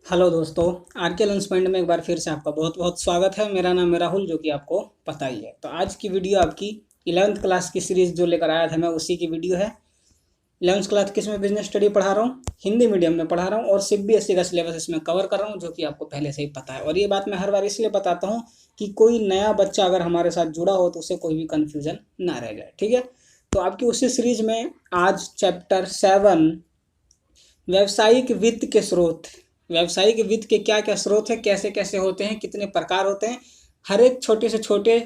Hello दोस्तों। Are के learning point में एक बार फिर से आपका बहुत बहुत स्वागत है। मेरा नाम है राहुल, जो कि आपको पता ही है। तो आज की वीडियो आपकी 11th क्लास की सीरीज़ जो लेकर आया था मैं, उसी की वीडियो है। 11th क्लास किस में बिजनेस स्टडी पढ़ा रहा हूँ, हिंदी मीडियम में पढ़ा रहा हूँ और CBSE का सिलेबस इसमें कवर कर रहा हूँ, जो कि आपको पहले से ही पता है। और ये बात मैं हर बार इसलिए बताता हूँ कि कोई नया बच्चा अगर हमारे साथ जुड़ा हो तो उसे कोई भी कन्फ्यूजन ना रह जाए। ठीक है, तो आपकी उसी सीरीज में आज चैप्टर 7 व्यावसायिक वित्त के स्रोत, व्यावसायिक वित्त के क्या क्या स्रोत है, कैसे कैसे होते हैं, कितने प्रकार होते हैं, हर एक छोटे से छोटे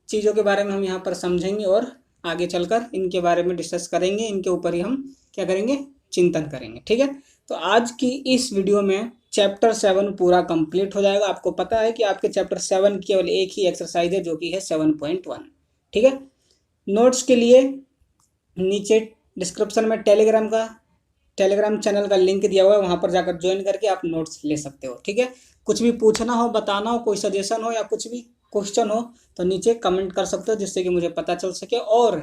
चीज़ों के बारे में हम यहाँ पर समझेंगे और आगे चलकर इनके बारे में डिस्कस करेंगे। इनके ऊपर ही हम क्या करेंगे, चिंतन करेंगे। ठीक है, तो आज की इस वीडियो में चैप्टर 7 पूरा कंप्लीट हो जाएगा। आपको पता है कि आपके चैप्टर 7 केवल एक ही एक्सरसाइज है, जो कि है 7.1। ठीक है, नोट्स के लिए नीचे डिस्क्रिप्शन में टेलीग्राम चैनल का लिंक दिया हुआ है, वहाँ पर जाकर ज्वाइन करके आप नोट्स ले सकते हो। ठीक है, कुछ भी पूछना हो, बताना हो, कोई सजेशन हो या कुछ भी क्वेश्चन हो तो नीचे कमेंट कर सकते हो, जिससे कि मुझे पता चल सके। और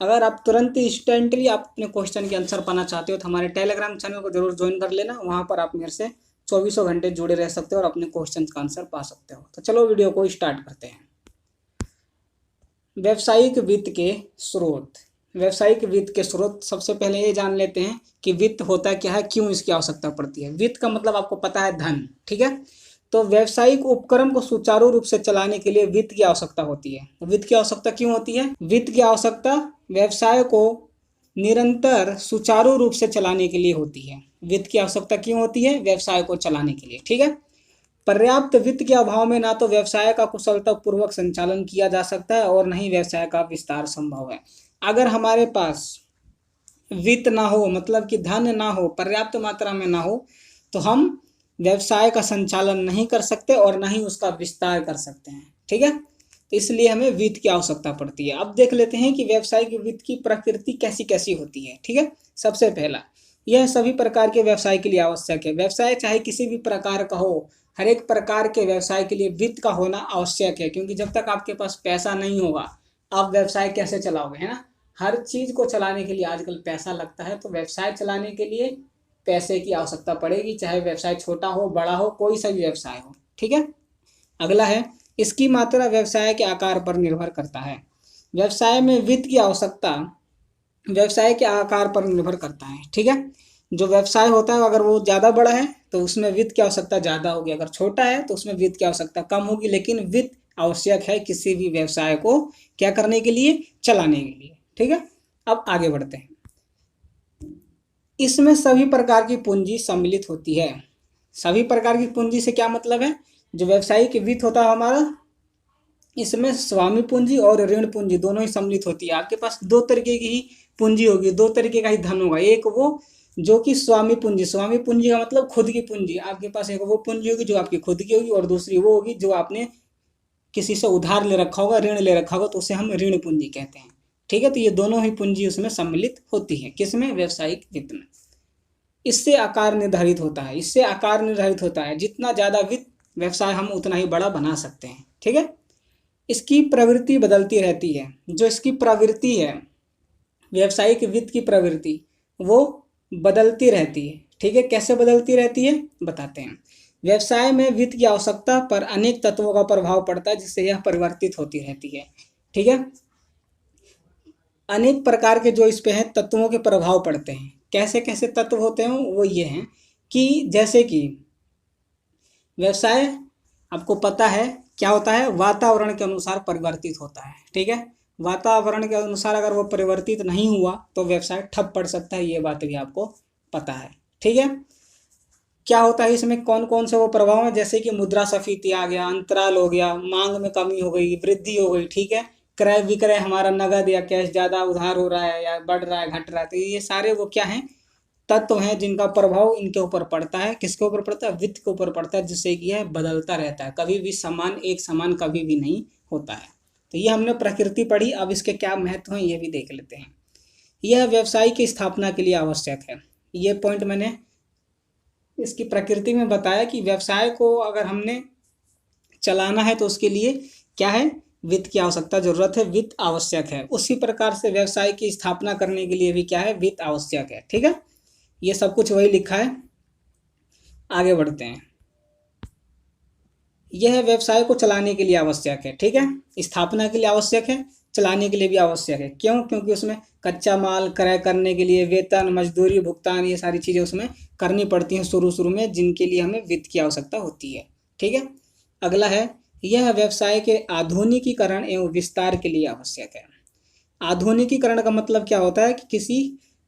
अगर आप तुरंत इंस्टेंटली आप अपने क्वेश्चन के आंसर पाना चाहते हो तो हमारे टेलीग्राम चैनल को जरूर ज्वाइन कर लेना। वहाँ पर आप मेरे से 24 घंटे जुड़े रह सकते हो और अपने क्वेश्चन का आंसर पा सकते हो। तो चलो वीडियो को स्टार्ट करते हैं। व्यावसायिक वित्त के स्रोत। व्यावसायिक वित्त के स्रोत, सबसे पहले ये जान लेते हैं कि वित्त होता क्या है, क्यों इसकी आवश्यकता पड़ती है। वित्त का मतलब आपको पता है, धन। ठीक है, तो व्यावसायिक उपक्रम को सुचारू रूप से चलाने के लिए वित्त की आवश्यकता होती है। वित्त की आवश्यकता क्यों होती है? वित्त की आवश्यकता व्यवसाय को निरंतर सुचारू रूप से चलाने के लिए होती है। वित्त की आवश्यकता क्यों होती है? व्यवसाय को चलाने के लिए। ठीक है, पर्याप्त वित्त के अभाव में ना तो व्यवसाय का कुशलतापूर्वक संचालन किया जा सकता है और न ही व्यवसाय का विस्तार संभव है। अगर हमारे पास वित्त ना हो, मतलब कि धन ना हो, पर्याप्त मात्रा में ना हो, तो हम व्यवसाय का संचालन नहीं कर सकते और ना ही उसका विस्तार कर सकते हैं। ठीक है, तो इसलिए हमें वित्त की आवश्यकता पड़ती है। अब देख लेते हैं कि व्यवसाय की वित्त की प्रकृति कैसी कैसी होती है। ठीक है, सबसे पहला, यह सभी प्रकार के व्यवसाय के लिए आवश्यक है। व्यवसाय चाहे किसी भी प्रकार का हो, हर एक प्रकार के व्यवसाय के लिए वित्त का होना आवश्यक है, क्योंकि जब तक आपके पास पैसा नहीं होगा आप व्यवसाय कैसे चलाओगे, है ना। हर चीज को चलाने के लिए आजकल पैसा लगता है, तो व्यवसाय चलाने के लिए पैसे की आवश्यकता पड़ेगी, चाहे व्यवसाय छोटा हो, बड़ा हो, कोई सा भी व्यवसाय हो। ठीक है, अगला है, इसकी मात्रा व्यवसाय के आकार पर निर्भर करता है। व्यवसाय में वित्त की आवश्यकता व्यवसाय के आकार पर निर्भर करता है। ठीक है, जो व्यवसाय होता है अगर वो ज़्यादा बड़ा है तो उसमें वित्त की आवश्यकता ज़्यादा होगी, अगर छोटा है तो उसमें वित्त की आवश्यकता कम होगी। लेकिन वित्त आवश्यक है किसी भी व्यवसाय को क्या करने के लिए, चलाने के लिए। ठीक है, अब आगे बढ़ते हैं। इसमें सभी प्रकार की पूंजी सम्मिलित होती है। सभी प्रकार की पूंजी से क्या मतलब है? जो व्यवसायिक वित्त होता है हमारा, इसमें स्वामी पूंजी और ऋण पूंजी दोनों ही सम्मिलित होती है। आपके पास दो तरीके की ही पूंजी होगी, दो तरीके का ही धन होगा। एक वो जो कि स्वामी पूंजी, स्वामी पूंजी का मतलब खुद की पूंजी। आपके पास एक वो पूंजी होगी जो आपकी खुद की होगी, और दूसरी वो होगी जो आपने किसी से उधार ले रखा होगा, ऋण ले रखा होगा, तो उसे हम ऋण पूंजी कहते हैं। ठीक है, तो ये दोनों ही पूंजी उसमें सम्मिलित होती है। किसमें? व्यवसायिक वित्त में। इससे आकार निर्धारित होता है, इससे आकार निर्धारित होता है। जितना ज़्यादा वित्त व्यवसाय हम उतना ही बड़ा बना सकते हैं। ठीक है, इसकी प्रवृत्ति बदलती रहती है। जो इसकी प्रवृत्ति है, व्यवसायिक वित्त की प्रवृत्ति, वो बदलती रहती है। ठीक है, कैसे बदलती रहती है बताते हैं। व्यवसाय में वित्त की आवश्यकता पर अनेक तत्वों का प्रभाव पड़ता है, जिससे यह परिवर्तित होती रहती है। ठीक है, अनेक प्रकार के जो इस पे हैं तत्वों के प्रभाव पड़ते हैं। कैसे कैसे तत्व होते हैं वो ये हैं कि जैसे कि व्यवसाय, आपको पता है क्या होता है, वातावरण के अनुसार परिवर्तित होता है। ठीक है, वातावरण के अनुसार अगर वो परिवर्तित नहीं हुआ तो व्यवसाय ठप पड़ सकता है, ये बात भी आपको पता है। ठीक है, क्या होता है इसमें, कौन कौन से वो प्रभाव हैं, जैसे कि मुद्रास्फीति आ गया, अंतराल हो गया, मांग में कमी हो गई, वृद्धि हो गई। ठीक है, क्रय विक्रय, हमारा नगद या कैश ज़्यादा उधार हो रहा है या बढ़ रहा है, घट रहा है, तो ये सारे वो क्या हैं, तत्व हैं जिनका प्रभाव इनके ऊपर पड़ता है। किसके ऊपर पड़ता है? वित्त के ऊपर पड़ता है, जिससे कि यह बदलता रहता है, कभी भी समान, एक समान कभी भी नहीं होता है। तो ये हमने प्रकृति पढ़ी। अब इसके क्या महत्व हैं ये भी देख लेते हैं। यह व्यवसाय की स्थापना के लिए आवश्यक है। ये पॉइंट मैंने इसकी प्रकृति में बताया कि व्यवसाय को अगर हमने चलाना है तो उसके लिए क्या है, वित्त की आवश्यकता, जरूरत है, वित्त आवश्यक है। उसी प्रकार से व्यवसाय की स्थापना करने के लिए भी क्या है, वित्त आवश्यक है। ठीक है, ये सब कुछ वही लिखा है। आगे बढ़ते हैं। यह व्यवसाय को चलाने के लिए आवश्यक है, ठीक है, स्थापना के लिए आवश्यक है, चलाने के लिए भी आवश्यक है। क्यों? क्योंकि उसमें कच्चा माल क्रय करने के लिए वेतन, मजदूरी, भुगतान, ये सारी चीज़ें उसमें करनी पड़ती हैं शुरू शुरू में, जिनके लिए हमें वित्त की आवश्यकता होती है, ठीक है। अगला है, यह व्यवसाय के आधुनिकीकरण एवं विस्तार के लिए आवश्यक है। आधुनिकीकरण का मतलब क्या होता है कि किसी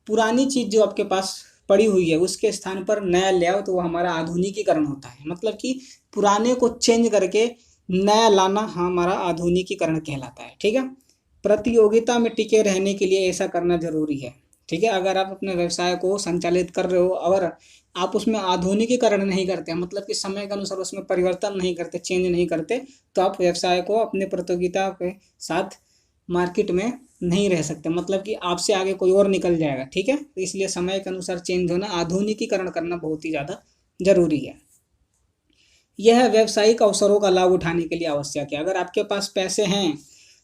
पुरानी चीज़ जो आपके पास पड़ी हुई है उसके स्थान पर नया ले आओ, तो वो हमारा आधुनिकीकरण होता है। मतलब कि पुराने को चेंज करके नया लाना हमारा आधुनिकीकरण कहलाता है, ठीक है। प्रतियोगिता में टिके रहने के लिए ऐसा करना जरूरी है, ठीक है। अगर आप अपने व्यवसाय को संचालित कर रहे हो और आप उसमें आधुनिकीकरण नहीं करते, मतलब कि समय के अनुसार उसमें परिवर्तन नहीं करते, चेंज नहीं करते, तो आप व्यवसाय को अपने प्रतियोगिता के साथ मार्केट में नहीं रह सकते, मतलब कि आपसे आगे कोई और निकल जाएगा, ठीक है। तो इसलिए समय के अनुसार चेंज होना, आधुनिकीकरण करना बहुत ही ज़्यादा जरूरी है। यह व्यावसायिक अवसरों का लाभ उठाने के लिए आवश्यक है। अगर आपके पास पैसे हैं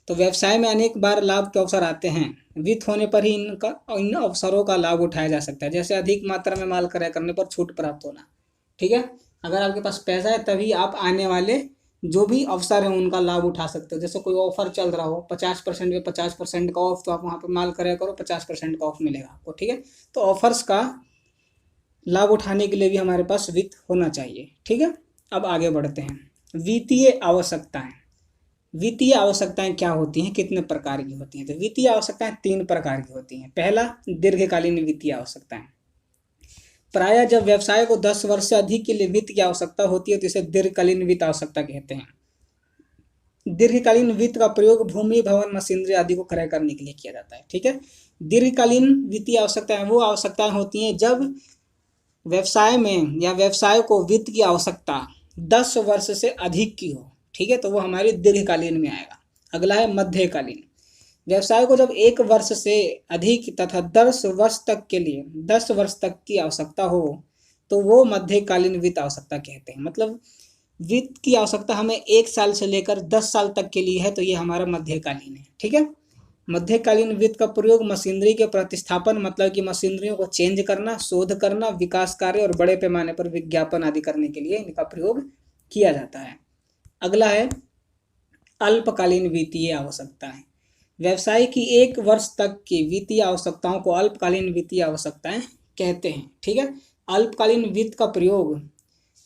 तो व्यवसाय में अनेक बार लाभ के अवसर आते हैं। वित्त होने पर ही इन अवसरों का लाभ उठाया जा सकता है। जैसे अधिक मात्रा में माल क्रय करने पर छूट प्राप्त होना, ठीक है। अगर आपके पास पैसा है तभी आप आने वाले जो भी अवसर हैं उनका लाभ उठा सकते हो। जैसे कोई ऑफर चल रहा हो 50% में 50% का ऑफ, तो आप वहाँ पर माल क्रय करो, 50% का ऑफ मिलेगा आपको, ठीक है। तो ऑफर्स का लाभ उठाने के लिए भी हमारे पास वित्त होना चाहिए, ठीक है। अब आगे बढ़ते हैं, वित्तीय आवश्यकताएं। वित्तीय आवश्यकताएं क्या होती हैं, कितने प्रकार की होती हैं? तो वित्तीय आवश्यकताएं 3 प्रकार की होती हैं। पहला, दीर्घकालीन वित्तीय आवश्यकताएं। प्रायः जब व्यवसाय को 10 वर्ष से अधिक के लिए वित्त की आवश्यकता होती है तो इसे दीर्घकालीन वित्त आवश्यकता कहते हैं। दीर्घकालीन वित्त का प्रयोग भूमि, भवन, मशीनरी आदि को क्रय करने के लिए किया जाता है, ठीक है। दीर्घकालीन वित्तीय आवश्यकताएं वो आवश्यकताएं होती हैं जब व्यवसाय में या व्यवसाय को वित्त की आवश्यकता 10 वर्ष से अधिक की हो, ठीक है, तो वो हमारी दीर्घकालीन में आएगा। अगला है मध्यकालीन। व्यवसाय को जब 1 वर्ष से अधिक तथा 10 वर्ष तक के लिए 10 वर्ष तक की आवश्यकता हो तो वो मध्यकालीन वित्त आवश्यकता कहते हैं। मतलब वित्त की आवश्यकता हमें 1 साल से लेकर 10 साल तक के लिए है, तो ये हमारा मध्यकालीन है, ठीक है। मध्यकालीन वित्त का प्रयोग मशीनरी के प्रतिस्थापन, मतलब कि मशीनरियों को चेंज करना, शोध करना, विकास कार्य और बड़े पैमाने पर विज्ञापन आदि करने के लिए इनका प्रयोग किया जाता है। अगला है अल्पकालीन वित्तीय आवश्यकताएं। व्यवसाय की 1 वर्ष तक की वित्तीय आवश्यकताओं को अल्पकालीन वित्तीय आवश्यकताएं कहते हैं, ठीक है। अल्पकालीन वित्त का प्रयोग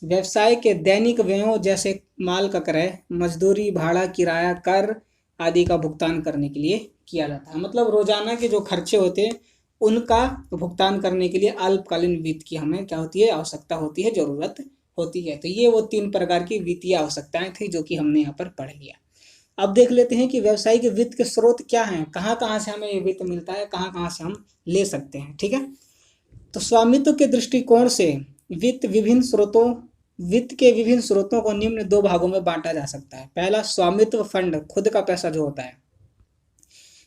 व्यवसाय के दैनिक व्ययों जैसे माल का क्रय, मजदूरी, भाड़ा, किराया, कर आदि का भुगतान करने के लिए किया जाता है। मतलब रोजाना के जो खर्चे होते हैं उनका भुगतान करने के लिए अल्पकालीन वित्त की हमें क्या होती है, आवश्यकता होती है, जरूरत होती है। तो ये वो 3 प्रकार की वित्तीय आवश्यकताएं थी जो कि हमने यहाँ पर पढ़ लिया। अब देख लेते हैं कि व्यवसायिक वित्त के स्रोत क्या हैं, कहाँ कहाँ से हमें ये वित्त मिलता है, कहाँ कहाँ से हम ले सकते हैं, ठीक है। तो स्वामित्व के दृष्टिकोण से वित्त के विभिन्न स्रोतों को निम्न 2 भागों में बांटा जा सकता है। पहला, स्वामित्व फंड, खुद का पैसा जो होता है।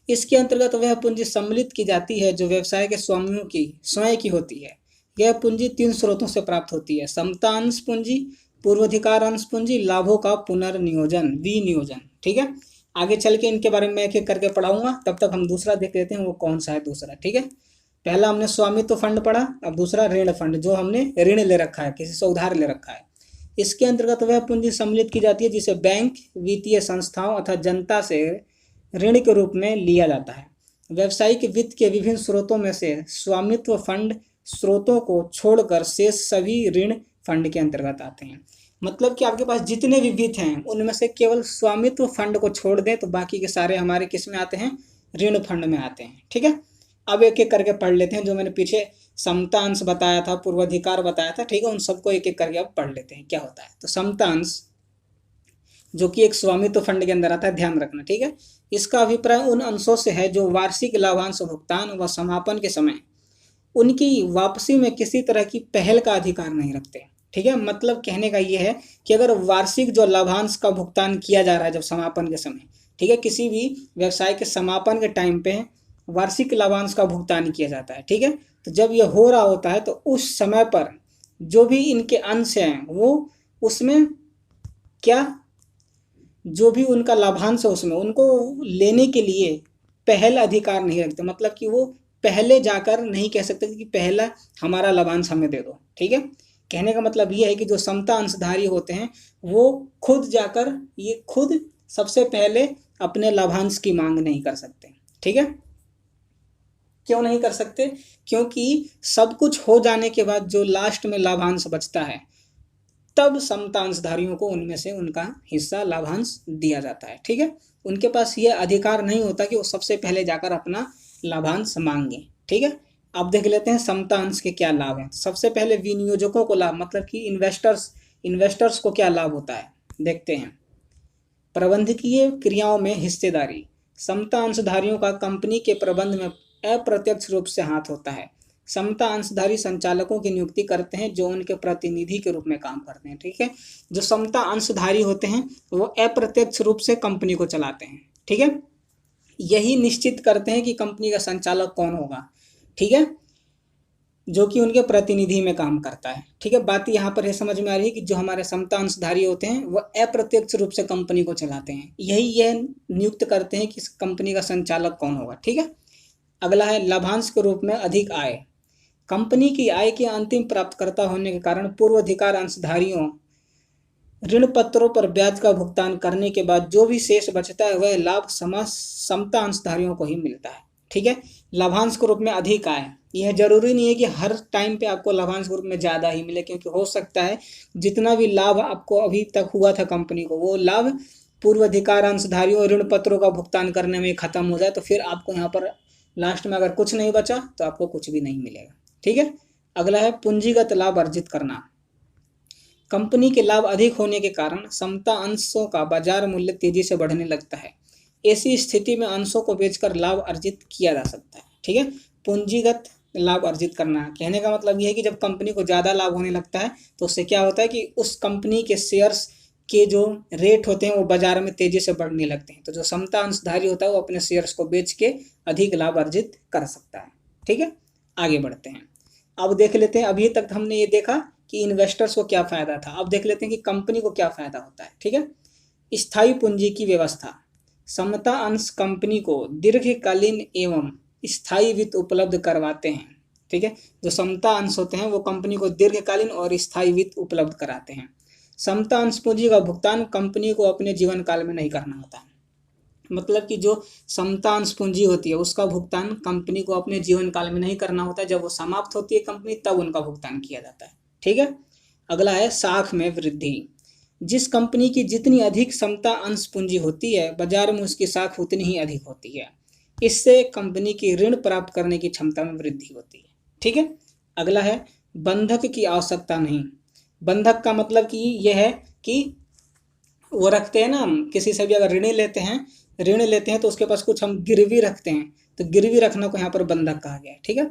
इसके अंतर्गत वह पूंजी सम्मिलित की जाती है जो व्यवसाय के स्वामियों की स्वयं की होती है। यह पूंजी 3 स्रोतों से प्राप्त होती है: समता अंश पूंजी, पूर्वाधिकार अंश पूंजी, लाभों का पुनर्नियोजन, विनियोजन, ठीक है। आगे चल के इनके बारे में एक एक करके पढ़ाऊंगा, तब तक हम दूसरा देख लेते हैं वो कौन सा है दूसरा, ठीक है। पहला हमने स्वामित्व फंड पढ़ा, अब दूसरा ऋण फंड, जो हमने ऋण ले रखा है, किसी से उधार ले रखा है। इसके अंतर्गत वह पूंजी सम्मिलित की जाती है जिसे बैंक, वित्तीय संस्थाओं अथवा जनता से ऋण के रूप में लिया जाता है। व्यावसायिक वित्त के विभिन्न स्रोतों में से स्वामित्व फंड स्रोतों को छोड़कर शेष सभी ऋण फंड के अंतर्गत आते हैं। मतलब कि आपके पास जितने भी वित्त हैं उनमें से केवल स्वामित्व फंड को छोड़ दें तो बाकी के सारे हमारे किस में आते हैं, ऋण फंड में आते हैं, ठीक है। अब एक एक करके पढ़ लेते हैं। जो मैंने पीछे समता अंश बताया था, पूर्वाधिकार बताया था, ठीक है, उन सबको एक एक करके अब पढ़ लेते हैं क्या होता है। तो समता अंश जो कि एक स्वामित्व फंड के अंदर आता है, ध्यान रखना, ठीक है। इसका अभिप्राय उन अंशों से है जो वार्षिक लाभांश भुगतान व समापन के समय उनकी वापसी में किसी तरह की पहल का अधिकार नहीं रखते, ठीक है। मतलब कहने का ये है कि अगर वार्षिक जो लाभांश का भुगतान किया जा रहा है जब समापन के समय, ठीक है, किसी भी व्यवसाय के समापन के टाइम पे वार्षिक लाभांश का भुगतान किया जाता है, ठीक है। तो जब ये हो रहा होता है तो उस समय पर जो भी इनके अंश हैं वो उसमें क्या, जो भी उनका लाभांश है उसमें उनको लेने के लिए पहल अधिकार नहीं रखते। मतलब कि वो पहले जाकर नहीं कह सकते कि पहला हमारा लाभांश हमें दे दो, ठीक है। कहने का मतलब ये है कि जो समता अंशधारी होते हैं वो खुद सबसे पहले अपने लाभांश की मांग नहीं कर सकते। ठीक है, क्यों नहीं कर सकते? क्योंकि सब कुछ हो जाने के बाद जो लास्ट में लाभांश बचता है तब समता अंशधारियों को उनमें से उनका हिस्सा लाभांश दिया जाता है। ठीक है, उनके पास ये अधिकार नहीं होता कि वो सबसे पहले जाकर अपना लाभांश मांगे। ठीक है, अब देख लेते हैं समता अंश के क्या लाभ हैं। सबसे पहले विनियोजकों को लाभ, मतलब कि इन्वेस्टर्स को क्या लाभ होता है देखते हैं। प्रबंधकीय क्रियाओं में हिस्सेदारी। समता अंशधारियों का कंपनी के प्रबंध में अप्रत्यक्ष रूप से हाथ होता है। समता अंशधारी संचालकों की नियुक्ति करते हैं जो उनके प्रतिनिधि के रूप में काम करते हैं। ठीक है, जो समता अंशधारी होते हैं वो अप्रत्यक्ष रूप से कंपनी को चलाते हैं। ठीक है, यही निश्चित करते हैं कि कंपनी का संचालक कौन होगा। ठीक है, जो कि उनके प्रतिनिधि में काम करता है। ठीक है, बात यहाँ पर यह समझ में आ रही है कि जो हमारे समता अंशधारी होते हैं वह अप्रत्यक्ष रूप से कंपनी को चलाते हैं, यह नियुक्त करते हैं कि कंपनी का संचालक कौन होगा। ठीक है, अगला है लाभांश के रूप में अधिक आय। कंपनी की आय के अंतिम प्राप्तकर्ता होने के कारण पूर्वाधिकार अंशधारियों ऋण पत्रों पर ब्याज का भुगतान करने के बाद जो भी शेष बचता है वह लाभ समता अंशधारियों को ही मिलता है। ठीक है, लाभांश के रूप में अधिक आय, यह जरूरी नहीं है कि हर टाइम पे आपको लाभांश के रूप में ज़्यादा ही मिले, क्योंकि हो सकता है जितना भी लाभ आपको अभी तक हुआ था कंपनी को वो लाभ पूर्वाधिकार अंशधारियों ऋण पत्रों का भुगतान करने में खत्म हो जाए, तो फिर आपको यहाँ पर लास्ट में अगर कुछ नहीं बचा तो आपको कुछ भी नहीं मिलेगा। ठीक है, अगला है पूंजीगत लाभ अर्जित करना। कंपनी के लाभ अधिक होने के कारण समता अंशों का बाजार मूल्य तेजी से बढ़ने लगता है। ऐसी स्थिति में अंशों को बेचकर लाभ अर्जित किया जा सकता है। ठीक है, पूंजीगत लाभ अर्जित करना कहने का मतलब यह है कि जब कंपनी को ज़्यादा लाभ होने लगता है तो उससे क्या होता है कि उस कंपनी के शेयर्स के जो रेट होते हैं वो बाजार में तेजी से बढ़ने लगते हैं। तो जो समता अंशधारी होता है वो अपने शेयर्स को बेच के अधिक लाभ अर्जित कर सकता है। ठीक है, आगे बढ़ते हैं। अब देख लेते हैं, अभी तक हमने ये देखा कि इन्वेस्टर्स को क्या फायदा था, अब देख लेते हैं कि कंपनी को क्या फायदा होता है। ठीक है, स्थायी पूंजी की व्यवस्था। समता अंश कंपनी को दीर्घकालीन एवं स्थायी वित्त उपलब्ध करवाते हैं। ठीक है, जो समता अंश होते हैं वो कंपनी को दीर्घकालीन और स्थायी वित्त उपलब्ध कराते हैं। समता अंश पूंजी का भुगतान कंपनी को अपने जीवन काल में नहीं करना होता है, मतलब कि जो समता अंश पूंजी होती है उसका भुगतान कंपनी को अपने जीवन काल में नहीं करना होता है, जब वो समाप्त होती है कंपनी तब उनका भुगतान किया जाता है। ठीक है, अगला है साख में वृद्धि। जिस कंपनी की जितनी अधिक समता अंश पूंजी होती है बाजार में उसकी साख उतनी ही अधिक होती है। इससे कंपनी की ऋण प्राप्त करने की क्षमता में वृद्धि होती है। ठीक है, अगला है बंधक की आवश्यकता नहीं। बंधक का मतलब कि यह है कि वो रखते हैं ना, हम किसी से भी अगर ऋण लेते हैं तो उसके पास कुछ हम गिरवी रखते हैं, तो गिरवी रखना को यहाँ पर बंधक कहा गया है। ठीक है,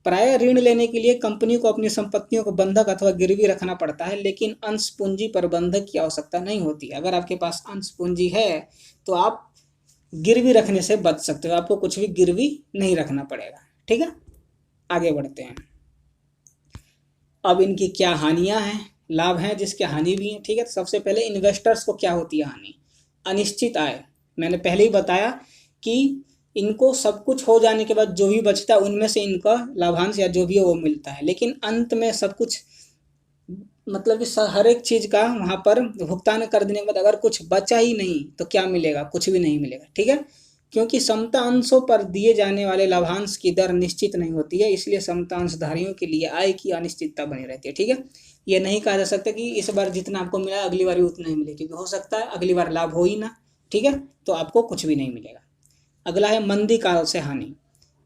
प्राय ऋण लेने के लिए कंपनी को अपनी संपत्तियों को बंधक अथवा गिरवी रखना पड़ता है, लेकिन अंश पूंजी पर बंधक की आवश्यकता नहीं होती। अगर आपके पास अंश पूंजी है तो आप गिरवी रखने से बच सकते हो, आपको कुछ भी गिरवी नहीं रखना पड़ेगा। ठीक है, आगे बढ़ते हैं। अब इनकी क्या हानियां हैं, लाभ हैं जिसके हानि भी हैं। ठीक है, तो सबसे पहले इन्वेस्टर्स को क्या होती है हानि, अनिश्चित आय। मैंने पहले ही बताया कि इनको सब कुछ हो जाने के बाद जो भी बचता है उनमें से इनका लाभांश या जो भी है वो मिलता है, लेकिन अंत में सब कुछ मतलब कि हर एक चीज़ का वहाँ पर भुगतान कर देने के बाद अगर कुछ बचा ही नहीं तो क्या मिलेगा, कुछ भी नहीं मिलेगा। ठीक है, क्योंकि समता अंशों पर दिए जाने वाले लाभांश की दर निश्चित नहीं होती है, इसलिए समता अंशधारियों के लिए आय की अनिश्चितता बनी रहती है। ठीक है, ये नहीं कहा जा सकता कि इस बार जितना आपको मिला अगली बार भी उतना ही मिले, क्योंकि हो सकता है अगली बार लाभ हो ही ना। ठीक है, तो आपको कुछ भी नहीं मिलेगा। अगला है मंदी काल से हानि।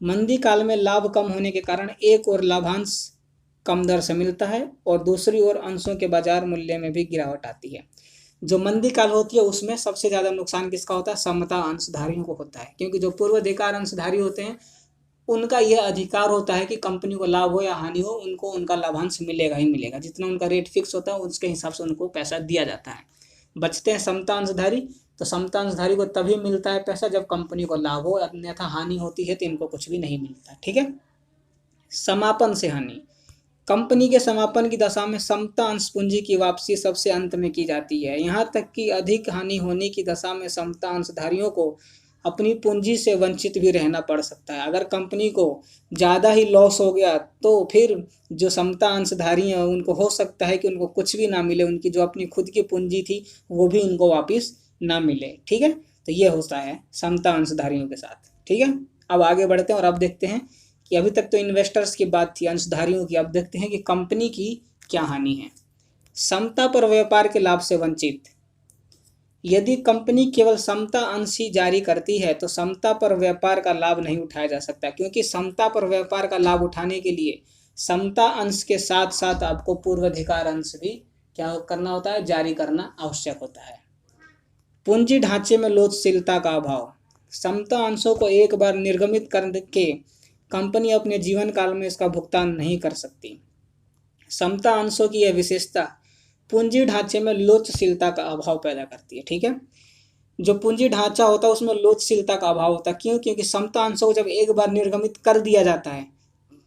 मंदी काल में लाभ कम होने के कारण एक और लाभांश कम दर से मिलता है और दूसरी ओर अंशों के बाजार मूल्य में भी गिरावट आती है। जो मंदी काल होती है उसमें सबसे ज़्यादा नुकसान किसका होता है, समता अंशधारियों को होता है, क्योंकि जो पूर्वाधिकार अंशधारी होते हैं उनका यह अधिकार होता है कि कंपनी को लाभ हो या हानि हो उनको उनका लाभांश मिलेगा ही मिलेगा, जितना उनका रेट फिक्स होता है उसके हिसाब से उनको पैसा दिया जाता है। बचते हैं समता अंशधारी, तो समता अंशधारी को तभी मिलता है पैसा जब कंपनी को लाभ हो, अन्यथा हानि होती है तो इनको कुछ भी नहीं मिलता। ठीक है, समापन से हानि। कंपनी के समापन की दशा में समता अंश पूंजी की वापसी सबसे अंत में की जाती है। यहाँ तक कि अधिक हानि होने की दशा में समता अंशधारियों को अपनी पूंजी से वंचित भी रहना पड़ सकता है। अगर कंपनी को ज़्यादा ही लॉस हो गया तो फिर जो समता अंशधारी हैं उनको हो सकता है कि उनको कुछ भी ना मिले, उनकी जो अपनी खुद की पूंजी थी वो भी उनको वापस ना मिले। ठीक है, तो ये होता है समता अंशधारियों के साथ। ठीक है, अब आगे बढ़ते हैं और अब देखते हैं कि अभी तक तो इन्वेस्टर्स की बात थी, अंशधारियों की। अब देखते हैं कि कंपनी की क्या हानि है। समता पर व्यापार के लाभ से वंचित। यदि कंपनी केवल समता अंश ही जारी करती है तो समता पर व्यापार का लाभ नहीं उठाया जा सकता, क्योंकि समता पर व्यापार का लाभ उठाने के लिए समता अंश के साथ साथ आपको पूर्वाधिकार अंश भी क्या करना होता है, जारी करना आवश्यक होता है। पूंजी ढांचे में लोचशीलता का अभाव। समता अंशों को एक बार निर्गमित करके कंपनी अपने जीवन काल में इसका भुगतान नहीं कर सकती। समता अंशों की यह विशेषता पूंजी ढांचे में लोचशीलता का अभाव पैदा करती है। ठीक है, जो पूंजी ढांचा होता है उसमें लोचशीलता का अभाव होता है। क्यों? क्योंकि समता अंशों को जब एक बार निर्गमित कर दिया जाता है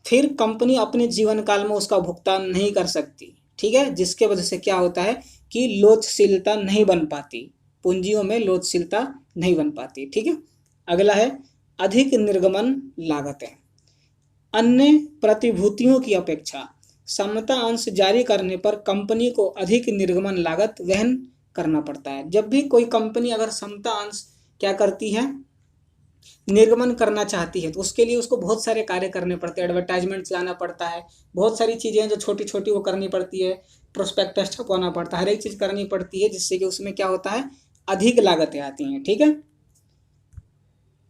फिर कंपनी अपने जीवन काल में उसका भुगतान नहीं कर सकती। ठीक है, जिसके वजह से क्या होता है कि लोचशीलता नहीं बन पाती, पूंजियों में लोचशीलता नहीं बन पाती। ठीक है, अगला है अधिक निर्गमन लागतें। अन्य प्रतिभूतियों की अपेक्षा समता अंश जारी करने पर कंपनी को अधिक निर्गमन लागत वहन करना पड़ता है। जब भी कोई कंपनी अगर समता अंश क्या करती है, निर्गमन करना चाहती है, तो उसके लिए उसको बहुत सारे कार्य करने पड़ते हैं। एडवर्टाइजमेंट चलाना पड़ता है, बहुत सारी चीज़ें हैं जो छोटी छोटी वो करनी पड़ती है, प्रोस्पेक्टस छपवाना पड़ता है, हर एक चीज़ करनी पड़ती है, जिससे कि उसमें क्या होता है, अधिक लागतें आती हैं। ठीक है,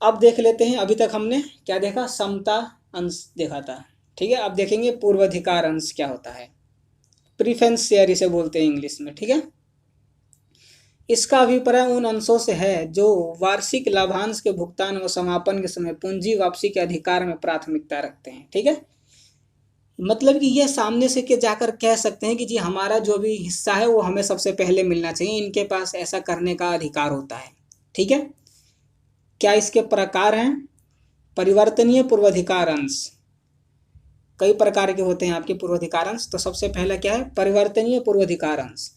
अब देख लेते हैं, अभी तक हमने क्या देखा, समता अंश देखा था। ठीक है, अब देखेंगे पूर्वाधिकार अंश क्या होता है। प्रीफेंस शेयर इसे बोलते हैं इंग्लिश में। ठीक है, इसका अभिप्राय उन अंशों से है जो वार्षिक लाभांश के भुगतान व समापन के समय पूंजी वापसी के अधिकार में प्राथमिकता रखते हैं। ठीक है, मतलब कि ये सामने से के जाकर कह सकते हैं कि जी हमारा जो भी हिस्सा है वो हमें सबसे पहले मिलना चाहिए, इनके पास ऐसा करने का अधिकार होता है। ठीक है, क्या इसके प्रकार हैं? परिवर्तनीय पूर्वाधिकार अंश, कई प्रकार के होते हैं आपके पूर्वाधिकार अंश। तो सबसे पहला क्या है, परिवर्तनीय पूर्वाधिकार अंश।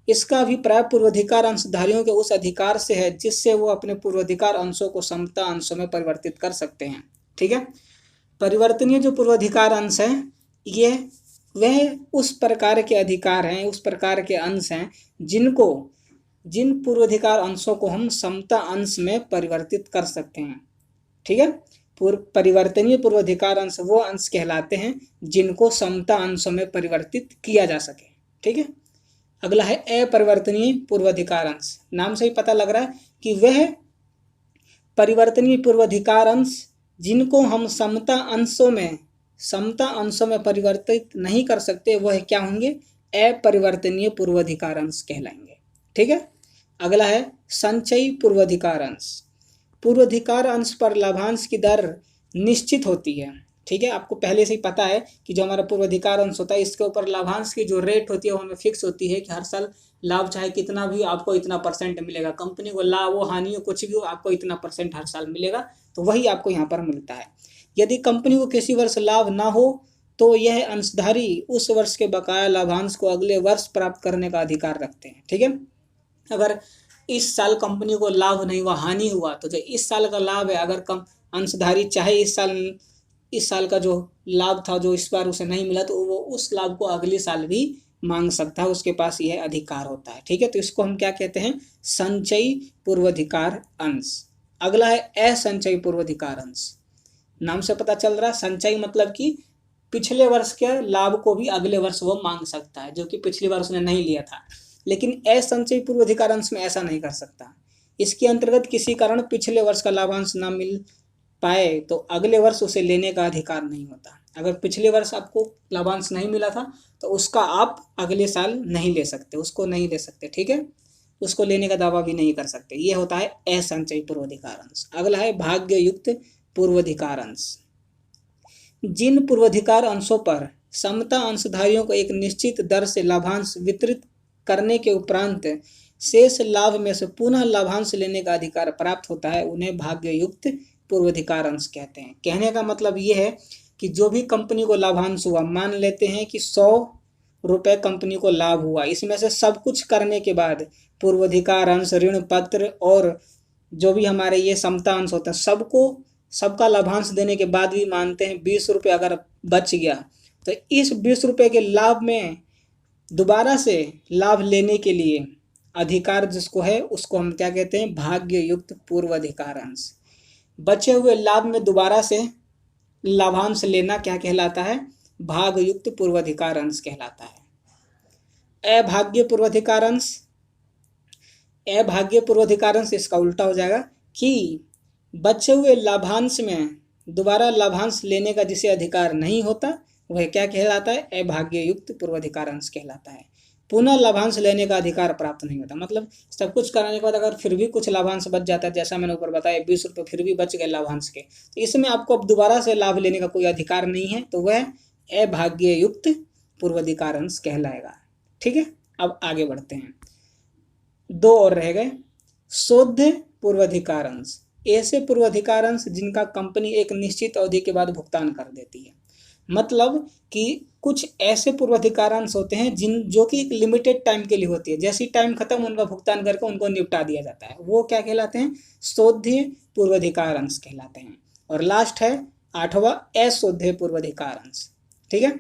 इसका अभिप्राय पूर्वाधिकार अंशधारियों के उस अधिकार से है जिससे वो अपने पूर्वाधिकार अंशों को समता अंशों में परिवर्तित कर सकते हैं। ठीक है, परिवर्तनीय जो पूर्वाधिकार अंश है ये वह उस प्रकार के अधिकार हैं, उस प्रकार के अंश हैं जिन पूर्वाधिकार अंशों को हम समता अंश में परिवर्तित कर सकते हैं। ठीक है, परिवर्तनीय पूर्वाधिकार अंश वो अंश कहलाते हैं जिनको समता अंशों में परिवर्तित किया जा सके। ठीक है, अगला है अपरिवर्तनीय पूर्वाधिकार अंश। नाम से ही पता लग रहा है कि वह परिवर्तनीय पूर्वाधिकार अंश जिनको हम समता अंशों में परिवर्तित नहीं कर सकते वह क्या होंगे, अपरिवर्तनीय पूर्वाधिकार अंश कहलाएंगे। ठीक है, अगला है संचयी पूर्वाधिकार अंश। पूर्वाधिकार अंश पर लाभांश की दर निश्चित होती है। ठीक है, आपको पहले से ही पता है कि जो हमारा पूर्वाधिकार अंश होता है इसके ऊपर लाभांश की जो रेट होती है वो हमें फिक्स होती है कि हर साल लाभ चाहे कितना भी आपको इतना परसेंट मिलेगा, कंपनी को लाभ हो हानि हो कुछ भी हो आपको इतना परसेंट हर साल मिलेगा, तो वही आपको यहाँ पर मिलता है। यदि कंपनी को किसी वर्ष लाभ ना हो तो यह अंशधारी उस वर्ष के बकाया लाभांश को अगले वर्ष प्राप्त करने का अधिकार रखते हैं। ठीक है, अगर इस साल कंपनी को लाभ नहीं हुआ, हानि हुआ, तो जो इस साल का लाभ है अगर कम अंशधारी चाहे इस साल का जो लाभ था जो इस बार उसे नहीं मिला तो वो उस लाभ को अगले साल भी मांग सकता है, उसके पास यह अधिकार होता है। ठीक है, तो इसको हम क्या कहते हैं, संचयी पूर्वाधिकार अंश। अगला है असंचयी पूर्वाधिकार अंश। नाम से पता चल रहा है, संचयी मतलब कि पिछले वर्ष के लाभ को भी अगले वर्ष वो मांग सकता है जो कि पिछले वर्ष उसने नहीं लिया था। लेकिन असंचयी पूर्वाधिकार अंश में ऐसा नहीं कर सकता। इसके अंतर्गत किसी कारण पिछले वर्ष का लाभांश ना मिल पाए तो अगले वर्ष उसे लेने का अधिकार नहीं होता। अगर पिछले वर्ष आपको लाभांश नहीं मिला था तो उसका आप अगले साल नहीं ले सकते, उसको नहीं ले सकते। ठीक है, उसको लेने का दावा भी नहीं कर सकते। ये होता है असंचयी पूर्वाधिकार अंश। अगला है भाग्य युक्त पूर्वाधिकार अंश। जिन पूर्वाधिकार अंशों पर समता अंशधारियों को एक निश्चित दर से लाभांश वितरित करने के उपरांत शेष लाभ में से पुनः लाभांश लेने का अधिकार प्राप्त होता है उन्हें भाग्य युक्त पूर्वाधिकार अंश कहते हैं। कहने का मतलब ये है कि जो भी कंपनी को लाभांश हुआ, मान लेते हैं कि 100 रुपये कंपनी को लाभ हुआ, इसमें से सब कुछ करने के बाद पूर्वाधिकार अंश, ऋण पत्र और जो भी हमारे ये समता अंश होता है सबको सबका लाभांश देने के बाद भी मानते हैं 20 रुपये अगर बच गया तो इस 20 रुपये के लाभ में दोबारा से लाभ लेने के लिए अधिकार जिसको है उसको हम क्या कहते हैं, भाग्य युक्त पूर्वाधिकार अंश। बचे हुए लाभ में दोबारा से लाभांश लेना क्या कहलाता है, भाग युक्त पूर्वाधिकार अंश कहलाता है। अभाग्य पूर्वाधिकार अंश, अभाग्य पूर्वाधिकार अंश इसका उल्टा हो जाएगा कि बचे हुए लाभांश में दोबारा लाभांश लेने का जिसे अधिकार नहीं होता वह क्या कहलाता है, अभाग्य युक्त पूर्वाधिकार अंश कहलाता है। पुनः लाभांश लेने का अधिकार प्राप्त नहीं होता, मतलब सब कुछ कराने के बाद अगर फिर भी कुछ लाभांश बच जाता है, जैसा मैंने ऊपर बताया 20 रुपये फिर भी बच गए लाभांश के, तो इसमें आपको अब दोबारा से लाभ लेने का कोई अधिकार नहीं है, तो वह अभाग्य युक्त पूर्वाधिकार अंश कहलाएगा। ठीक है, अब आगे बढ़ते हैं। 2 और रह गए। शोध पूर्वाधिकार अंश, ऐसे पूर्वाधिकार अंश जिनका कंपनी एक निश्चित अवधि के बाद भुगतान कर देती है। मतलब कि कुछ ऐसे पूर्वाधिकार अंश होते हैं जो कि एक लिमिटेड टाइम के लिए होती है, जैसी टाइम खत्म उनका भुगतान करके उनको निपटा दिया जाता है, वो क्या कहलाते हैं, शोध्य पूर्वाधिकार अंश कहलाते हैं। और लास्ट है 8वां, अशोध्य पूर्वाधिकार अंश। ठीक है,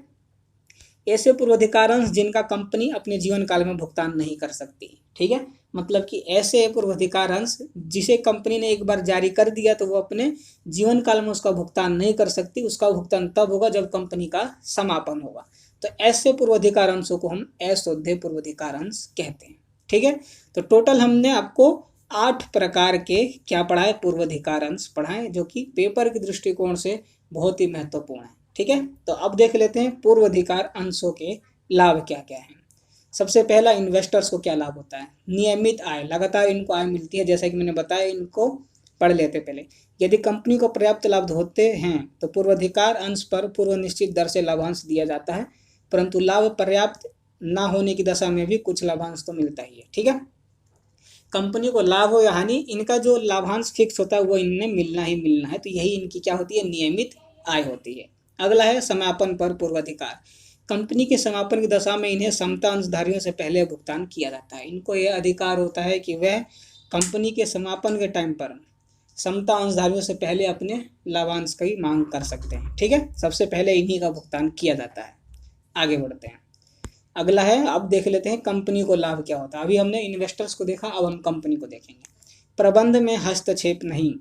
ऐसे पूर्वाधिकार अंश जिनका कंपनी अपने जीवन काल में भुगतान नहीं कर सकती। ठीक है, मतलब कि ऐसे पूर्वाधिकार अंश जिसे कंपनी ने एक बार जारी कर दिया तो वो अपने जीवन काल में उसका भुगतान नहीं कर सकती, उसका भुगतान तब होगा जब कंपनी का समापन होगा। तो ऐसे पूर्वाधिकार अंशों को हम अशोध्य पूर्वाधिकार अंश कहते हैं। ठीक है, तो टोटल हमने आपको 8 प्रकार के क्या पढ़ाए, पूर्वाधिकार अंश पढ़ाए, जो कि पेपर के दृष्टिकोण से बहुत ही महत्वपूर्ण है। ठीक है, तो अब देख लेते हैं पूर्वाधिकार अंशों के लाभ क्या क्या हैं। सबसे पहला, इन्वेस्टर्स को क्या लाभ होता है, नियमित आय, लगातार इनको आय मिलती है, जैसा कि मैंने बताया, इनको पढ़ लेते पहले। यदि कंपनी को पर्याप्त लाभ होते हैं तो पूर्वाधिकार अंश पर पूर्व निश्चित दर से लाभांश दिया जाता है, परंतु लाभ पर्याप्त ना होने की दशा में भी कुछ लाभांश तो मिलता ही है। ठीक है, कंपनी को लाभ हो या हानि, इनका जो लाभांश फिक्स होता है वो इन्हें मिलना ही मिलना है, तो यही इनकी क्या होती है, नियमित आय होती है। अगला है समापन पर पूर्वाधिकार, कंपनी के समापन की दशा में इन्हें समता अंशधारियों से पहले भुगतान किया जाता है। इनको यह अधिकार होता है कि वह कंपनी के समापन के टाइम पर समता अंशधारियों से पहले अपने लाभांश की मांग कर सकते हैं। ठीक है, सबसे पहले इन्हीं का भुगतान किया जाता है। आगे बढ़ते हैं, अगला है, अब देख लेते हैं कंपनी को लाभ क्या होता है। अभी हमने इन्वेस्टर्स को देखा, अब हम कंपनी को देखेंगे। प्रबंध में हस्तक्षेप नहीं,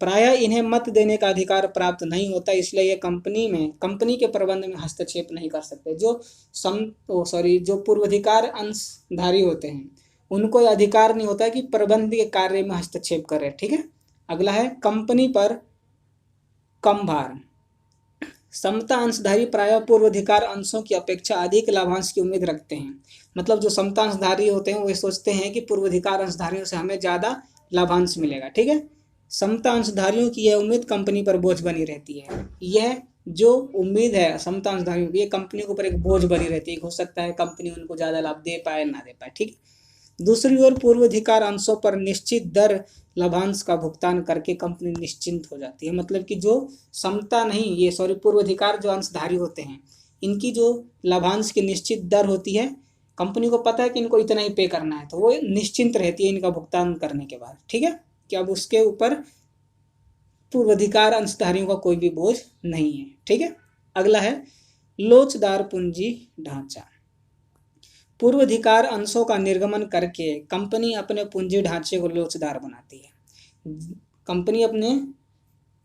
प्रायः इन्हें मत देने का अधिकार प्राप्त नहीं होता, इसलिए ये कंपनी के प्रबंध में हस्तक्षेप नहीं कर सकते। जो पूर्वाधिकार अंशधारी होते हैं उनको यह अधिकार नहीं होता कि प्रबंध के कार्य में हस्तक्षेप करें। ठीक है, अगला है, कंपनी पर कम भार, समता अंशधारी प्रायः पूर्वाधिकार अंशों की अपेक्षा अधिक लाभांश की उम्मीद रखते हैं। मतलब जो समता अंशधारी होते हैं वो सोचते हैं कि पूर्वाधिकार अंशधारियों से हमें ज़्यादा लाभांश मिलेगा। ठीक है, समता अंशधारियों की यह उम्मीद कंपनी पर बोझ बनी रहती है। यह जो उम्मीद है समता अंशधारियों की, ये कंपनी के ऊपर एक बोझ बनी रहती है। हो सकता है कंपनी उनको ज़्यादा लाभ दे पाए ना दे पाए। ठीक, दूसरी ओर पूर्वाधिकार अंशों पर निश्चित दर लाभांश का भुगतान करके कंपनी निश्चिंत हो जाती है। मतलब कि जो समता नहीं, ये पूर्वाधिकार जो अंशधारी होते हैं इनकी जो लाभांश की निश्चित दर होती है, कंपनी को पता है कि इनको इतना ही पे करना है, तो वो निश्चिंत रहती है इनका भुगतान करने के बाद। ठीक है, कि अब उसके ऊपर पूर्वाधिकार अंशधारियों का कोई भी बोझ नहीं है। ठीक है, अगला है, लोचदार पूंजी ढांचा, पूर्वाधिकार अंशों का निर्गमन करके कंपनी अपने पूंजी ढांचे को लोचदार बनाती है। कंपनी अपने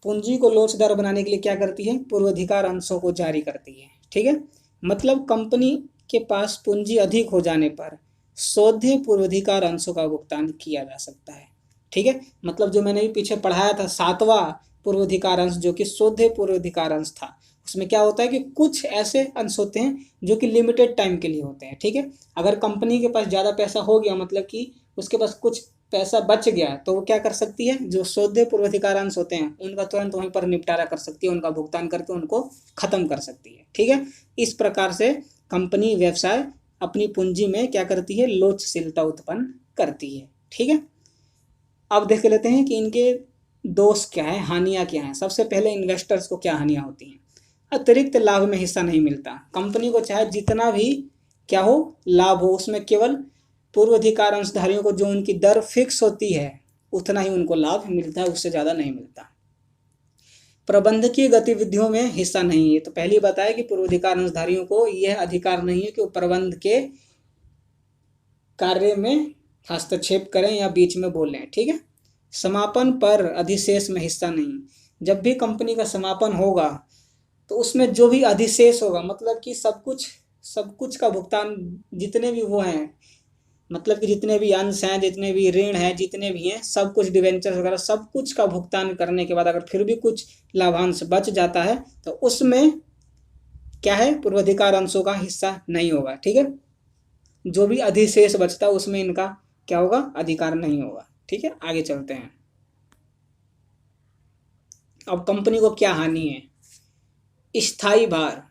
पूंजी को लोचदार बनाने के लिए क्या करती है, पूर्वाधिकार अंशों को जारी करती है। ठीक है, मतलब कंपनी के पास पूंजी अधिक हो जाने पर शोध्य पूर्वाधिकार अंशों का भुगतान किया जा सकता है। ठीक है, मतलब जो मैंने भी पीछे पढ़ाया था 7वां पूर्वाधिकार अंश जो कि शोध्य पूर्वाधिकार अंश था, उसमें क्या होता है कि कुछ ऐसे अंश होते हैं जो कि लिमिटेड टाइम के लिए होते हैं। ठीक है, अगर कंपनी के पास ज़्यादा पैसा हो गया, मतलब कि उसके पास कुछ पैसा बच गया, तो वो क्या कर सकती है, जो शोध्य पूर्वाधिकार अंश होते हैं उनका तुरंत वहीं पर निपटारा कर सकती है, उनका भुगतान करके उनको खत्म कर सकती है। ठीक है, इस प्रकार से कंपनी व्यवसाय अपनी पूंजी में क्या करती है, लोचशीलता उत्पन्न करती है। ठीक है, अब देख लेते हैं कि इनके दोष क्या है, हानियां क्या हैं। सबसे पहले इन्वेस्टर्स को क्या हानियां होती हैं, अतिरिक्त लाभ में हिस्सा नहीं मिलता। कंपनी को चाहे जितना भी क्या हो लाभ हो, उसमें केवल पूर्वाधिकार अंशधारियों को जो उनकी दर फिक्स होती है उतना ही उनको लाभ मिलता है, उससे ज़्यादा नहीं मिलता। प्रबंधकीय गतिविधियों में हिस्सा नहीं है, तो पहले बताया कि पूर्वाधिकार अंशधारियों को यह अधिकार नहीं है कि वो प्रबंध के कार्य में हस्तक्षेप करें या बीच में बोलें, ठीक है। समापन पर अधिशेष में हिस्सा नहीं, जब भी कंपनी का समापन होगा तो उसमें जो भी अधिशेष होगा, मतलब कि सब कुछ का भुगतान, जितने भी वो हैं, मतलब कि जितने भी अंश हैं, जितने भी ऋण हैं, जितने भी हैं, सब कुछ डिवेंचर वगैरह सब कुछ का भुगतान करने के बाद अगर फिर भी कुछ लाभांश बच जाता है तो उसमें क्या है, पूर्वाधिकार अंशों का हिस्सा नहीं होगा, ठीक है। जो भी अधिशेष बचता है उसमें इनका क्या होगा, अधिकार नहीं होगा, ठीक है। आगे चलते हैं। अब कंपनी को क्या हानि है, स्थायी भार।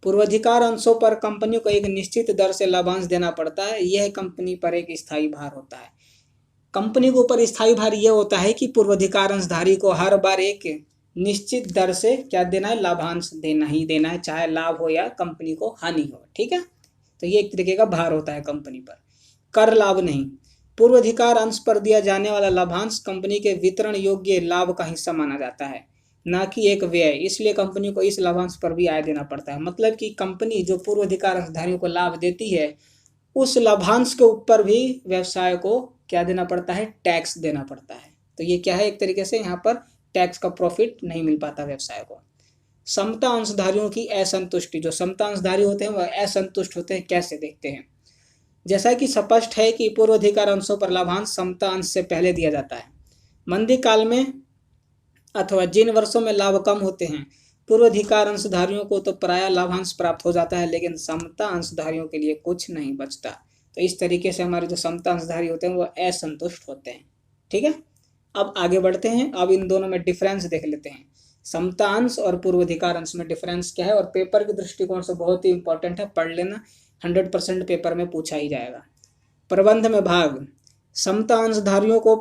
पूर्वाधिकार अंशों पर कंपनी को एक निश्चित दर से लाभांश देना पड़ता है, यह कंपनी पर एक स्थायी भार होता है। कंपनी के ऊपर स्थायी भार यह होता है कि पूर्वाधिकार अंशधारी को हर बार एक निश्चित दर से क्या देना है, लाभांश देना ही देना है, चाहे लाभ हो या कंपनी को हानि हो, ठीक है। तो ये एक तरीके का भार होता है कंपनी पर। कर लाभ नहीं, पूर्वाधिकार अंश पर दिया जाने वाला लाभांश कंपनी के वितरण योग्य लाभ का हिस्सा माना जाता है, ना कि एक व्यय, इसलिए कंपनी को इस लाभांश पर भी आय देना पड़ता है। मतलब कि कंपनी जो पूर्वाधिकार अंशधारियों को लाभ देती है उस लाभांश के ऊपर भी व्यवसाय को क्या देना पड़ता है, टैक्स देना पड़ता है। तो ये क्या है, एक तरीके से यहाँ पर टैक्स का प्रॉफिट नहीं मिल पाता व्यवसाय को। समता अंशधारियों की असंतुष्टि, जो समता अंशधारी होते हैं वह असंतुष्ट होते हैं, कैसे देखते हैं। जैसा कि स्पष्ट है कि पूर्वाधिकार अंशों पर लाभांश समता अंश से पहले दिया जाता है। मंदी काल में अथवा जिन वर्षों में लाभ कम होते हैं, पूर्वाधिकार अंशधारियों को तो प्रायः लाभांश प्राप्त हो जाता है, लेकिन समता अंशधारियों के लिए कुछ नहीं बचता। तो इस तरीके से हमारे जो समता अंशधारी होते हैं वो असंतुष्ट होते हैं, ठीक है। अब आगे बढ़ते हैं, अब इन दोनों में डिफरेंस देख लेते हैं, समता अंश और पूर्वाधिकार अंश में डिफरेंस क्या है। और पेपर के दृष्टिकोण से बहुत ही इंपॉर्टेंट है, पढ़ लेना, 100% पेपर में पूछा ही जाएगा। प्रबंध में भाग, समता अंशधारियों को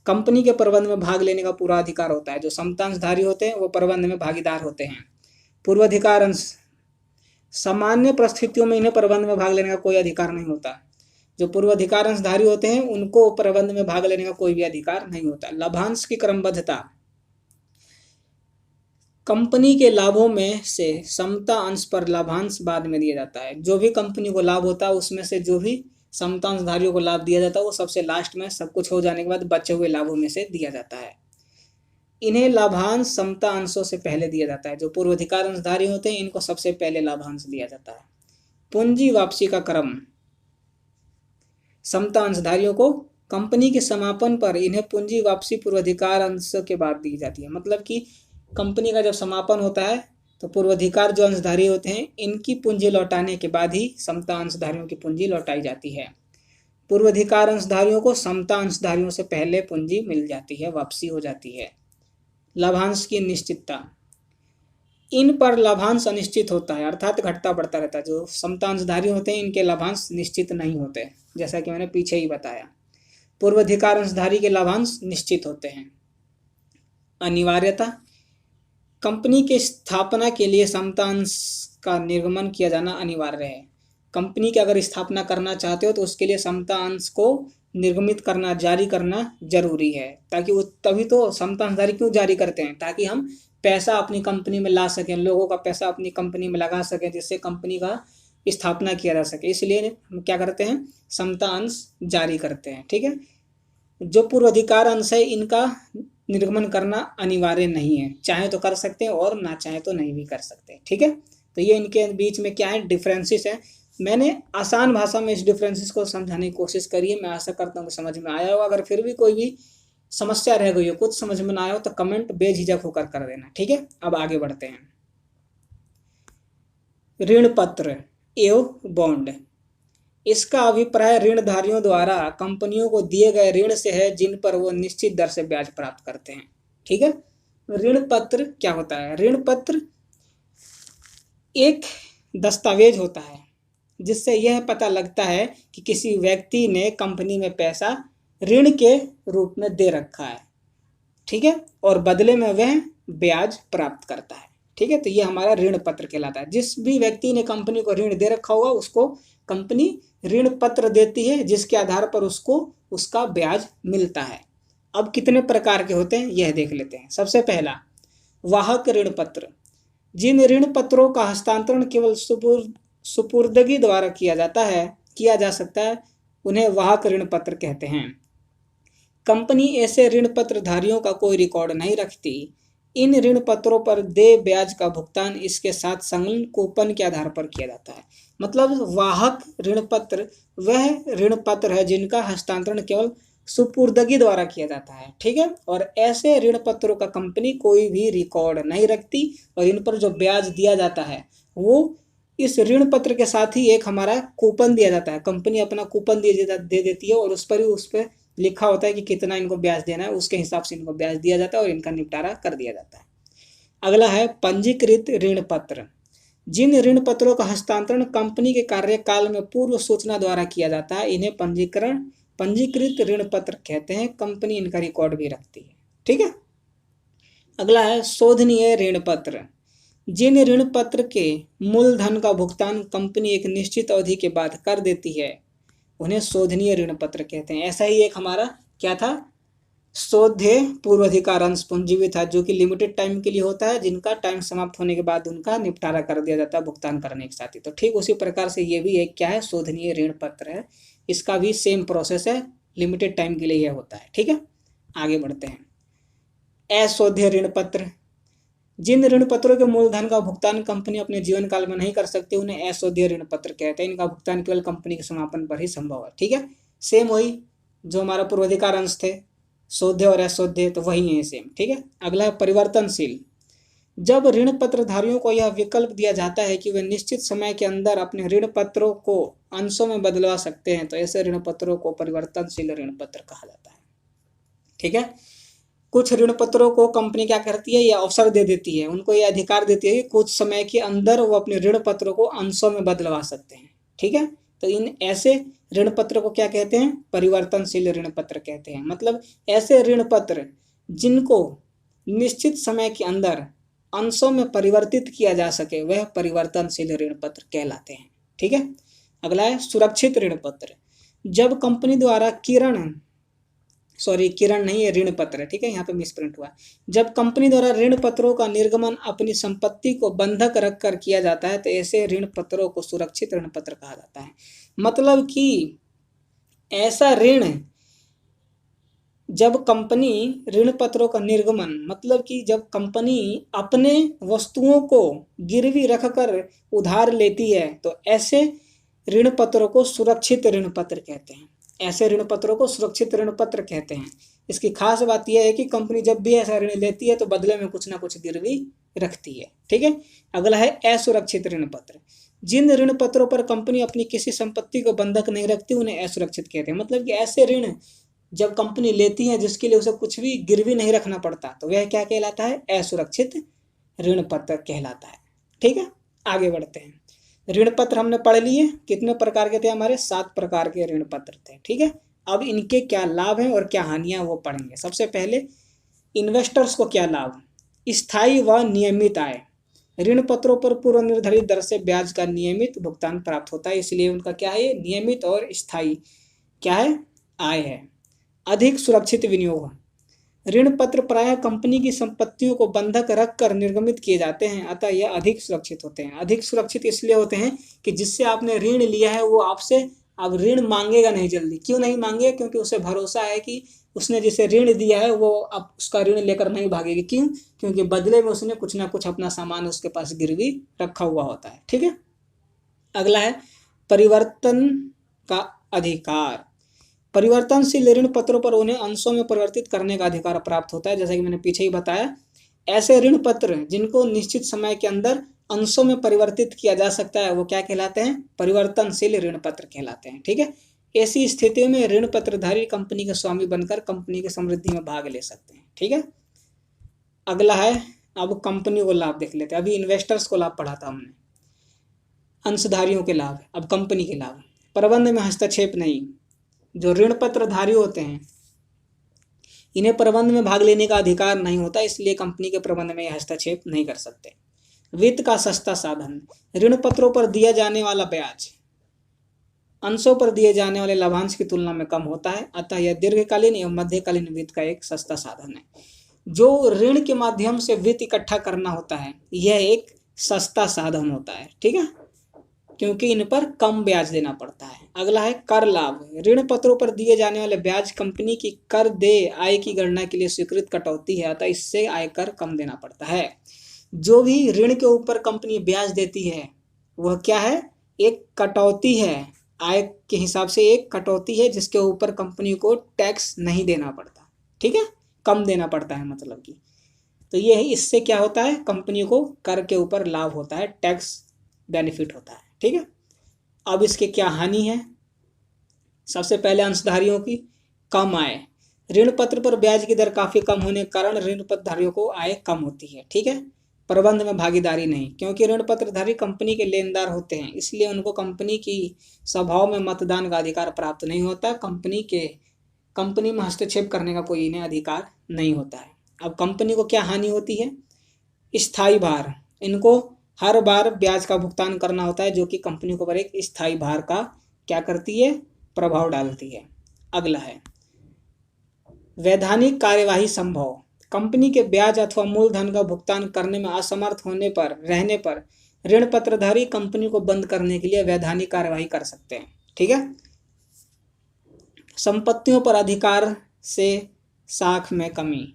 कंपनी के प्रबंध में भाग लेने का पूरा अधिकार होता है। जो समता अंशधारी होते हैं वो प्रबंध में भागीदार होते हैं। पूर्वाधिकार अंश, सामान्य परिस्थितियों में इन्हें प्रबंध में भाग लेने का कोई अधिकार नहीं होता। जो पूर्वाधिकार अंशधारी होते हैं उनको प्रबंध में भाग लेने का कोई भी अधिकार नहीं होता। लाभांश की क्रमबद्धता, कंपनी के लाभों में से समता अंश पर लाभांश बाद में दिया जाता है। जो भी कंपनी को लाभ होता है उसमें से जो भी समता अंशधारियों को लाभ दिया जाता है वो सबसे लास्ट में, सब कुछ हो जाने के बाद बचे हुए लाभों में से दिया जाता है। इन्हें लाभांश समता अंशों से पहले दिया जाता है। जो पूर्वाधिकार अंशधारी होते हैं इनको सबसे पहले लाभांश दिया जाता है। पूंजी वापसी का क्रम, समता अंशधारियों को कंपनी के समापन पर इन्हें पूंजी वापसी पूर्वाधिकार अंश के बाद दी जाती है। मतलब कि कंपनी का जब समापन होता है तो पूर्वाधिकार जो अंशधारी होते हैं इनकी पूंजी लौटाने के बाद ही समता अंशधारियों की पूंजी लौटाई जाती है। पूर्वाधिकार अंशधारियों को समता अंशधारियों से पहले पूंजी मिल जाती है, वापसी हो जाती है। लाभांश की निश्चितता, इन पर लाभांश अनिश्चित होता है, अर्थात घटता बढ़ता रहता है। जो समता अंशधारी होते हैं इनके लाभांश निश्चित नहीं होते, जैसा कि मैंने पीछे ही बताया। पूर्वाधिकार अंशधारी के लाभांश निश्चित होते हैं। अनिवार्यता, कंपनी की स्थापना के लिए समता अंश का निर्गमन किया जाना अनिवार्य है। कंपनी की अगर स्थापना करना चाहते हो तो उसके लिए समता अंश को निर्गमित करना, जारी करना जरूरी है, ताकि वो, तभी तो समता अंशधारी क्यों जारी करते हैं, ताकि हम पैसा अपनी कंपनी में ला सकें, लोगों का पैसा अपनी कंपनी में लगा सकें, जिससे कंपनी का स्थापना किया जा सके। इसलिए हम क्या करते हैं, समता अंश जारी करते हैं, ठीक है। जो पूर्वाधिकार अंश है इनका निर्गमन करना अनिवार्य नहीं है, चाहे तो कर सकते हैं और ना चाहे तो नहीं भी कर सकते, ठीक है। तो ये इनके बीच में क्या है, डिफरेंसेस है। मैंने आसान भाषा में इस डिफरेंसेस को समझाने की कोशिश करी है। मैं आशा करता हूँ कि समझ में आया होगा। अगर फिर भी कोई भी समस्या रह गई हो, कुछ समझ में ना आया हो तो कमेंट बेझिझक होकर कर देना, ठीक है। अब आगे बढ़ते हैं। ऋण पत्र एवं बॉन्ड, इसका अभिप्राय ऋणधारियों द्वारा कंपनियों को दिए गए ऋण से है, जिन पर वो निश्चित दर से ब्याज प्राप्त करते हैं, ठीक है। ऋण पत्र क्या होता है, ऋण पत्र एक दस्तावेज होता है जिससे यह पता लगता है कि किसी व्यक्ति ने कंपनी में पैसा ऋण के रूप में दे रखा है, ठीक है, और बदले में वह ब्याज प्राप्त करता है, ठीक है। तो ये हमारा ऋण पत्र कहलाता है। जिस भी व्यक्ति ने कंपनी को ऋण दे रखा होगा उसको कंपनी ऋण पत्र देती है, जिसके आधार पर उसको उसका ब्याज मिलता है। अब कितने प्रकार के होते हैं यह देख लेते हैं। सबसे पहला वाहक ऋण पत्र। जिन ऋण पत्रों का हस्तांतरण केवल सुपुर्दगी द्वारा किया जा सकता है उन्हें वाहक ऋण पत्र कहते हैं। कंपनी ऐसे ऋण पत्र धारियों का कोई रिकॉर्ड नहीं रखती। इन ऋण पत्रों पर देय ब्याज का भुगतान इसके साथ संलग्न कूपन के आधार पर किया जाता है। मतलब वाहक ऋण पत्र वह ऋण पत्र है जिनका हस्तांतरण केवल सुपुर्दगी द्वारा किया जाता है, ठीक है। और ऐसे ऋण पत्रों का कंपनी कोई भी रिकॉर्ड नहीं रखती और इन पर जो ब्याज दिया जाता है वो इस ऋण पत्र के साथ ही एक हमारा कूपन दिया जाता है। कंपनी अपना कूपन दे देती है और उस पर लिखा होता है कि कितना इनको ब्याज देना है, उसके हिसाब से इनको ब्याज दिया जाता है और इनका निपटारा कर दिया जाता है। अगला है पंजीकृत ऋण पत्र। जिन ऋण पत्रों का हस्तांतरण कंपनी के कार्यकाल में पूर्व सूचना द्वारा किया जाता है इन्हें पंजीकृत ऋण पत्र कहते हैं। कंपनी इनका रिकॉर्ड भी रखती है, ठीक है। अगला है शोधनीय ऋण पत्र। जिन ऋण पत्र के मूलधन का भुगतान कंपनी एक निश्चित अवधि के बाद कर देती है उन्हें शोधनीय ऋण पत्र कहते हैं। ऐसा ही एक हमारा क्या था, शोध्य पूर्वाधिकार अंश पूंजी भी था, जो कि लिमिटेड टाइम के लिए होता है, जिनका टाइम समाप्त होने के बाद उनका निपटारा कर दिया जाता है भुगतान करने के साथ ही। तो ठीक उसी प्रकार से ये भी एक क्या है, शोधनीय ऋण पत्र है। इसका भी सेम प्रोसेस है, लिमिटेड टाइम के लिए यह होता है, ठीक है। आगे बढ़ते हैं। अशोध्य ऋण पत्र। जिन ऋण पत्रों के मूलधन का भुगतान कंपनी अपने जीवन काल में नहीं कर सकती उन्हें अशोध्य ऋण पत्र कहते हैं। इनका भुगतान केवल कंपनी के समापन पर ही संभव है, ठीक है। सेम वही जो हमारा पूर्वाधिकार अंश थे, शोध्य और अशोध्य, तो वही है सेम, ठीक है। अगला है परिवर्तनशील। जब ऋण पत्रधारियों को यह विकल्प दिया जाता है कि वे निश्चित समय के अंदर अपने ऋण पत्रों को अंशों में बदलवा सकते हैं तो ऐसे ऋण पत्रों को परिवर्तनशील ऋण पत्र कहा जाता है, ठीक है। कुछ ऋण पत्रों को कंपनी क्या करती है, यह अवसर दे देती है, उनको यह अधिकार देती है कि कुछ समय के अंदर वो अपने ऋण पत्रों को अंशों में बदलवा सकते हैं, ठीक है। तो इन ऐसे ऋण पत्र को क्या कहते हैं, परिवर्तनशील ऋण पत्र कहते हैं। मतलब ऐसे ऋण पत्र जिनको निश्चित समय के अंदर अंशों में परिवर्तित किया जा सके वह परिवर्तनशील ऋण पत्र कहलाते हैं, ठीक है। अगला है सुरक्षित ऋण पत्र। जब कंपनी द्वारा किरण नहीं है, ऋण पत्र, ठीक है, यहाँ पे मिसप्रिंट हुआ। जब कंपनी द्वारा ऋण पत्रों का निर्गमन अपनी संपत्ति को बंधक रखकर किया जाता है तो ऐसे ऋण पत्रों को सुरक्षित ऋण पत्र कहा जाता है। मतलब कि ऐसा ऋण जब कंपनी ऋण पत्रों का निर्गमन, मतलब कि जब कंपनी अपने वस्तुओं को गिरवी रखकर उधार लेती है तो ऐसे ऋण पत्रों को सुरक्षित ऋण पत्र कहते हैं। ऐसे ऋण पत्रों को सुरक्षित ऋण पत्र कहते हैं। इसकी खास बात यह है कि कंपनी जब भी ऐसा ऋण लेती है तो बदले में कुछ ना कुछ गिरवी रखती है, ठीक है। अगला है असुरक्षित ऋण पत्र। जिन ऋण पत्रों पर कंपनी अपनी किसी संपत्ति को बंधक नहीं रखती उन्हें असुरक्षित कहते हैं। मतलब कि ऐसे ऋण जब कंपनी लेती है जिसके लिए उसे कुछ भी गिरवी नहीं रखना पड़ता तो वह क्या कहलाता है, असुरक्षित ऋण पत्र कहलाता है, ठीक है। आगे बढ़ते हैं। ऋण पत्र हमने पढ़ लिए, कितने प्रकार के थे हमारे, 7 प्रकार के ऋण पत्र थे, ठीक है। अब इनके क्या लाभ हैं और क्या हानियां वो पढ़ेंगे। सबसे पहले इन्वेस्टर्स को क्या लाभ, स्थायी व नियमित आय। ऋण पत्रों पर पूर्व निर्धारित दर से ब्याज का नियमित भुगतान प्राप्त होता है, इसलिए उनका क्या है, नियमित और स्थायी क्या है, आय है। अधिक सुरक्षित विनियोग। ऋण पत्र प्रायः कंपनी की संपत्तियों को बंधक रखकर निर्गमित किए जाते हैं, अतः यह अधिक सुरक्षित होते हैं। अधिक सुरक्षित इसलिए होते हैं कि जिससे आपने ऋण लिया है वो आपसे अब ऋण मांगेगा नहीं जल्दी। क्यों नहीं मांगेगा, क्योंकि उसे भरोसा है कि उसने जिसे ऋण दिया है वो अब उसका ऋण लेकर नहीं भागेगी। क्यों, क्योंकि बदले में उसने कुछ ना कुछ अपना सामान उसके पास गिरवी रखा हुआ होता है, ठीक है। अगला है परिवर्तन का अधिकार। परिवर्तनशील ऋण पत्रों पर उन्हें अंशों में परिवर्तित करने का अधिकार प्राप्त होता है। जैसा कि मैंने पीछे ही बताया, ऐसे ऋण पत्र जिनको निश्चित समय के अंदर अंशों में परिवर्तित किया जा सकता है वो क्या कहलाते हैं, परिवर्तनशील ऋण पत्र कहलाते हैं, ठीक है। ऐसी स्थितियों में ऋण पत्रधारी कंपनी के स्वामी बनकर कंपनी की समृद्धि में भाग ले सकते हैं, ठीक है। अगला है, अब कंपनी को लाभ देख लेते हैं। अभी इन्वेस्टर्स को लाभ पढ़ा था हमने, अंशधारियों के लाभ, अब कंपनी के लाभ। प्रबंध में हस्तक्षेप नहीं। जो ऋण पत्रधारी होते हैं इन्हें प्रबंध में भाग लेने का अधिकार नहीं होता, इसलिए कंपनी के प्रबंध में हस्तक्षेप नहीं कर सकते। वित्त का सस्ता साधन। ऋण पत्रों पर दिया जाने वाला ब्याज अंशों पर दिए जाने वाले लाभांश की तुलना में कम होता है, अतः यह दीर्घकालीन एवं मध्यकालीन वित्त का एक सस्ता साधन है। जो ऋण के माध्यम से वित्त इकट्ठा करना होता है यह एक सस्ता साधन होता है, ठीक है, क्योंकि इन पर कम ब्याज देना पड़ता है। अगला है कर लाभ। ऋण पत्रों पर दिए जाने वाले ब्याज कंपनी की कर देय आय की गणना के लिए स्वीकृत कटौती है, अतः इससे आयकर कम देना पड़ता है। जो भी ऋण के ऊपर कंपनी ब्याज देती है वह क्या है, एक कटौती है, आय के हिसाब से एक कटौती है जिसके ऊपर कंपनी को टैक्स नहीं देना पड़ता, ठीक है, कम देना पड़ता है मतलब कि। तो ये है, इससे क्या होता है, कंपनी को कर के ऊपर लाभ होता है, टैक्स बेनिफिट होता है, ठीक है। अब इसके क्या हानि है, सबसे पहले अंशधारियों की कम आय। ऋण पत्र पर ब्याज की दर काफी कम होने के कारण ऋण पत्रधारियों को आय कम होती है, ठीक है। प्रबंध में भागीदारी नहीं, क्योंकि ऋण पत्रधारी कंपनी के लेनदार होते हैं, इसलिए उनको कंपनी की सभाओं में मतदान का अधिकार प्राप्त नहीं होता। कंपनी में हस्तक्षेप करने का कोई इन्हें अधिकार नहीं होता है। अब कंपनी को क्या हानि होती है, स्थायी भार। इनको हर बार ब्याज का भुगतान करना होता है, जो कि कंपनी को पर एक स्थायी भार का क्या करती है, प्रभाव डालती है। अगला है वैधानिक कार्यवाही संभव। कंपनी के ब्याज अथवा मूलधन का भुगतान करने में असमर्थ रहने पर ऋण पत्रधारी कंपनी को बंद करने के लिए वैधानिक कार्यवाही कर सकते हैं, ठीक है। संपत्तियों पर अधिकार से साख में कमी।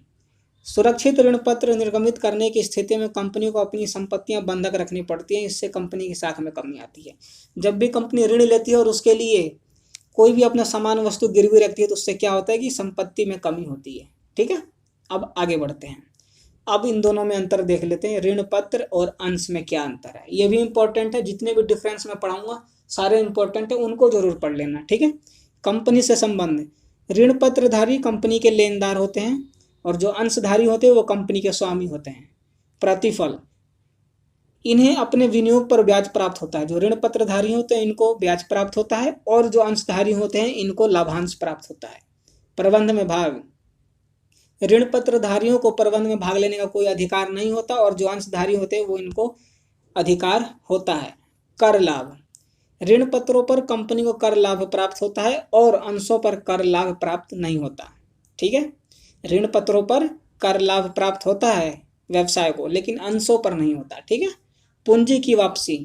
सुरक्षित ऋण पत्र निर्गमित करने की स्थिति में कंपनी को अपनी संपत्तियां बंधक रखनी पड़ती हैं, इससे कंपनी की साख में कमी आती है। जब भी कंपनी ऋण लेती है और उसके लिए कोई भी अपना सामान वस्तु गिरवी रखती है तो उससे क्या होता है कि संपत्ति में कमी होती है, ठीक है। अब आगे बढ़ते हैं, अब इन दोनों में अंतर देख लेते हैं, ऋण पत्र और अंश में क्या अंतर है। ये भी इंपॉर्टेंट है, जितने भी डिफरेंस मैं पढ़ाऊंगा सारे इंपॉर्टेंट है, उनको जरूर पढ़ लेना, ठीक है। कंपनी से संबंध। ऋण पत्रधारी कंपनी के लेनदार होते हैं और जो अंशधारी होते हैं वो कंपनी के स्वामी होते हैं। प्रतिफल, इन्हें अपने विनियोग पर ब्याज प्राप्त होता है। जो ऋण पत्रधारी होते हैं इनको ब्याज प्राप्त होता है और जो अंशधारी होते हैं इनको लाभांश प्राप्त होता है। प्रबंध में भाग। ऋण पत्रधारियों को प्रबंध में भाग लेने का कोई अधिकार नहीं होता और जो अंशधारी होते हैं वो इनको अधिकार होता है। कर लाभ। ऋण पत्रों पर कंपनी को कर लाभ प्राप्त होता है और अंशों पर कर लाभ प्राप्त नहीं होता, ठीक है। ऋण पत्रों पर कर लाभ प्राप्त होता है व्यवसाय को, लेकिन अंशों पर नहीं होता, ठीक है। पूंजी की वापसी।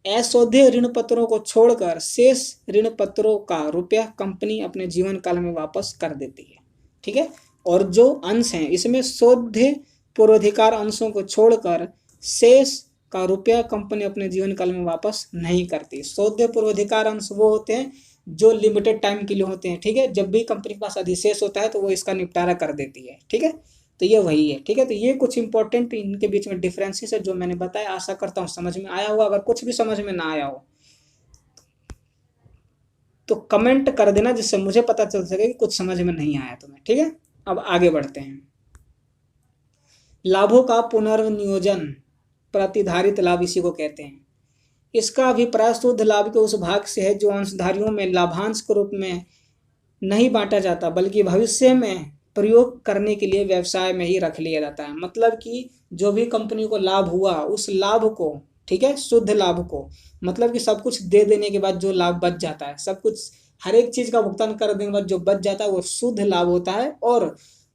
अशोध्य ऋण पत्रों को छोड़कर शेष ऋण पत्रों का रुपया कंपनी अपने जीवन काल में वापस कर देती है, ठीक है। और जो अंश हैं इसमें शोध्य पूर्वाधिकार अंशों को छोड़कर शेष का रुपया कंपनी अपने जीवन काल में वापस नहीं करती। शोध्य पूर्वाधिकार अंश वो होते हैं जो लिमिटेड टाइम के लिए होते हैं, ठीक है। जब भी कंपनी के पास अधिशेष होता है तो वो इसका निपटारा कर देती है, ठीक है। तो ये वही है, ठीक है। तो ये कुछ इंपॉर्टेंट इनके बीच में डिफरेंसेस है जो मैंने बताया। आशा करता हूँ समझ में आया होगा। अगर कुछ भी समझ में ना आया हो तो कमेंट कर देना, जिससे मुझे पता चल सके कि कुछ समझ में नहीं आया तुम्हें, ठीक है। अब आगे बढ़ते हैं। लाभों का पुनर्नियोजन, प्रतिधारित लाभ इसी को कहते हैं। इसका अभिप्राय शुद्ध लाभ के उस भाग से है जो अंशधारियों में लाभांश के रूप में नहीं बांटा जाता, बल्कि भविष्य में प्रयोग करने के लिए व्यवसाय में ही रख लिया जाता है। मतलब कि जो भी कंपनी को लाभ हुआ उस लाभ को, ठीक है, शुद्ध लाभ को, मतलब कि सब कुछ दे देने के बाद जो लाभ बच जाता है, सब कुछ हर एक चीज का भुगतान कर देने के बाद जो बच जाता है वो शुद्ध लाभ होता है। और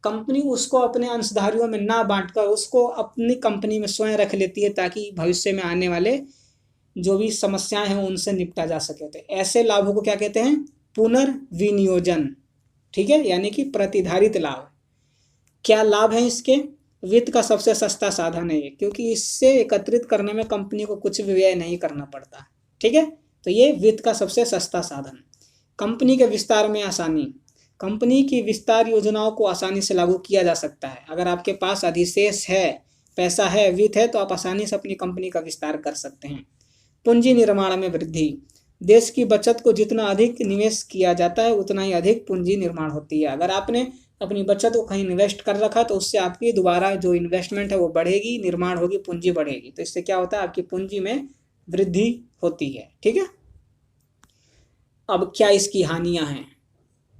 कंपनी उसको अपने अंशधारियों में ना बांटकर उसको अपनी कंपनी में स्वयं रख लेती है, ताकि भविष्य में आने वाले जो भी समस्याएं हैं उनसे निपटा जा सके। तो ऐसे लाभों को क्या कहते हैं, पुनर्विनियोजन, ठीक है, यानी कि प्रतिधारित लाभ। क्या लाभ है इसके, वित्त का सबसे सस्ता साधन है ये, क्योंकि इससे एकत्रित करने में कंपनी को कुछ भी व्यय नहीं करना पड़ता, ठीक है। तो ये वित्त का सबसे सस्ता साधन। कंपनी के विस्तार में आसानी। कंपनी की विस्तार योजनाओं को आसानी से लागू किया जा सकता है। अगर आपके पास अधिशेष है, पैसा है, वित्त है, तो आप आसानी से अपनी कंपनी का विस्तार कर सकते हैं। पूंजी निर्माण में वृद्धि। देश की बचत को जितना अधिक निवेश किया जाता है उतना ही अधिक पूंजी निर्माण होती है। अगर आपने अपनी बचत को कहीं इन्वेस्ट कर रखा तो उससे आपकी दोबारा जो इन्वेस्टमेंट है वो बढ़ेगी, निर्माण होगी, पूंजी बढ़ेगी। तो इससे क्या होता है, आपकी पूंजी में वृद्धि होती है, ठीक है। अब क्या इसकी हानियां हैं।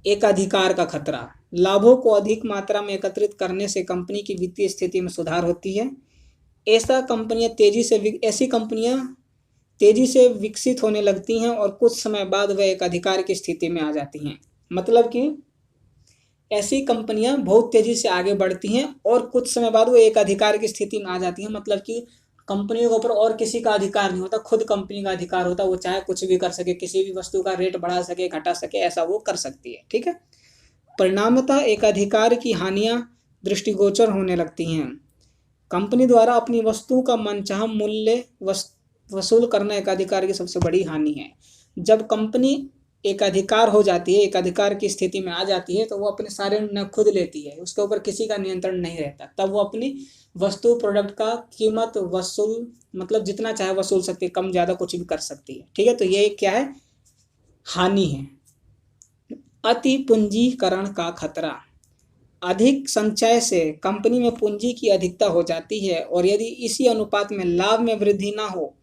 एक अधिकार का खतरा। लाभों को अधिक मात्रा में एकत्रित करने से कंपनी की वित्तीय स्थिति में सुधार होती है। ऐसी कंपनियां तेजी से विकसित होने लगती हैं और कुछ समय बाद वह एक अधिकार की स्थिति में आ जाती हैं। मतलब कि ऐसी कंपनियां बहुत तेजी से आगे बढ़ती हैं और कुछ समय बाद वो एक अधिकार की स्थिति में आ जाती हैं। मतलब कि कंपनियों के ऊपर और किसी का अधिकार नहीं होता, खुद कंपनी का अधिकार होता है। वो चाहे कुछ भी कर सके, किसी भी वस्तु का रेट बढ़ा सके, घटा सके, ऐसा वो कर सकती है। ठीक है। परिणामतः एक अधिकार की हानियां दृष्टिगोचर होने लगती हैं। कंपनी द्वारा अपनी वस्तुओं का मनचाहा मूल्य वसूल करना एक अधिकार की सबसे बड़ी हानि है। जब कंपनी एक अधिकार हो जाती है, एक अधिकार की स्थिति में आ जाती है, तो वो अपने सारे निर्णय खुद लेती है, उसके ऊपर किसी का नियंत्रण नहीं रहता। तब वो अपनी वस्तु प्रोडक्ट का कीमत वसूल मतलब जितना चाहे वसूल सकती है, कम ज़्यादा कुछ भी कर सकती है। ठीक है। तो ये क्या है? हानि है। अति पूंजीकरण का खतरा। अधिक संचय से कंपनी में पूंजी की अधिकता हो जाती है और यदि इसी अनुपात में लाभ में वृद्धि ना हो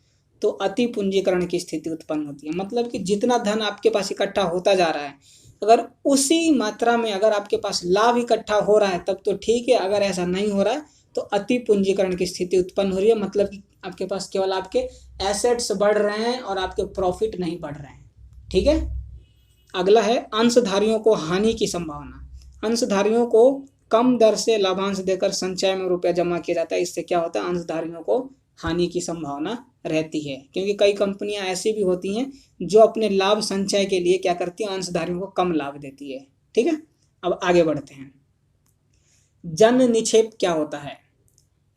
तो अति पूंजीकरण की स्थिति उत्पन्न होती है। मतलब कि जितना धन आपके पास इकट्ठा होता जा रहा है, अगर उसी मात्रा में अगर आपके पास लाभ इकट्ठा हो रहा है तब तो ठीक है, अगर ऐसा नहीं हो रहा है तो अति पूंजीकरण की स्थिति उत्पन्न हो रही है। मतलब कि आपके पास केवल आपके एसेट्स बढ़ रहे हैं और आपके प्रॉफिट नहीं बढ़ रहे हैं। ठीक है। अगला है अंशधारियों को हानि की संभावना। अंशधारियों को कम दर से लाभांश देकर संचय में रुपया जमा किया जाता है। इससे क्या होता है? अंशधारियों को हानि की संभावना रहती है, क्योंकि कई कंपनियां ऐसी भी होती हैं जो अपने लाभ संचय के लिए क्या करती हैं? अंशधारियों को कम लाभ देती है। ठीक है। अब आगे बढ़ते हैं। जन निक्षेप क्या होता है?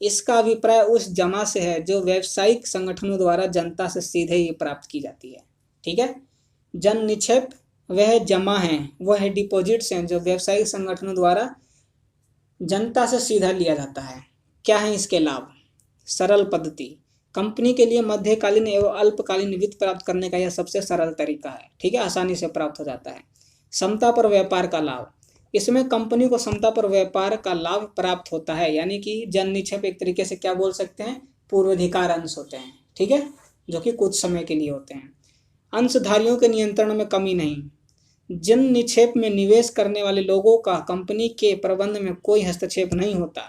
इसका अभिप्राय उस जमा से है जो व्यावसायिक संगठनों द्वारा जनता से सीधे ही प्राप्त की जाती है। ठीक है। जन निक्षेप वह जमा है, वह डिपॉजिट्स हैं जो व्यावसायिक संगठनों द्वारा जनता से सीधा लिया जाता है। क्या है इसके लाभ? सरल पद्धति। कंपनी के लिए मध्यकालीन एवं अल्पकालीन वित्त प्राप्त करने का यह सबसे सरल तरीका है। ठीक है। आसानी से प्राप्त हो जाता है। समता पर व्यापार का लाभ। इसमें कंपनी को समता पर व्यापार का लाभ प्राप्त होता है। यानी कि जन निक्षेप एक तरीके से क्या बोल सकते हैं? पूर्वाधिकार अंश होते हैं। ठीक है। जो कि कुछ समय के लिए होते हैं। अंशधारियों के नियंत्रण में कमी नहीं। जन निक्षेप में निवेश करने वाले लोगों का कंपनी के प्रबंध में कोई हस्तक्षेप नहीं होता,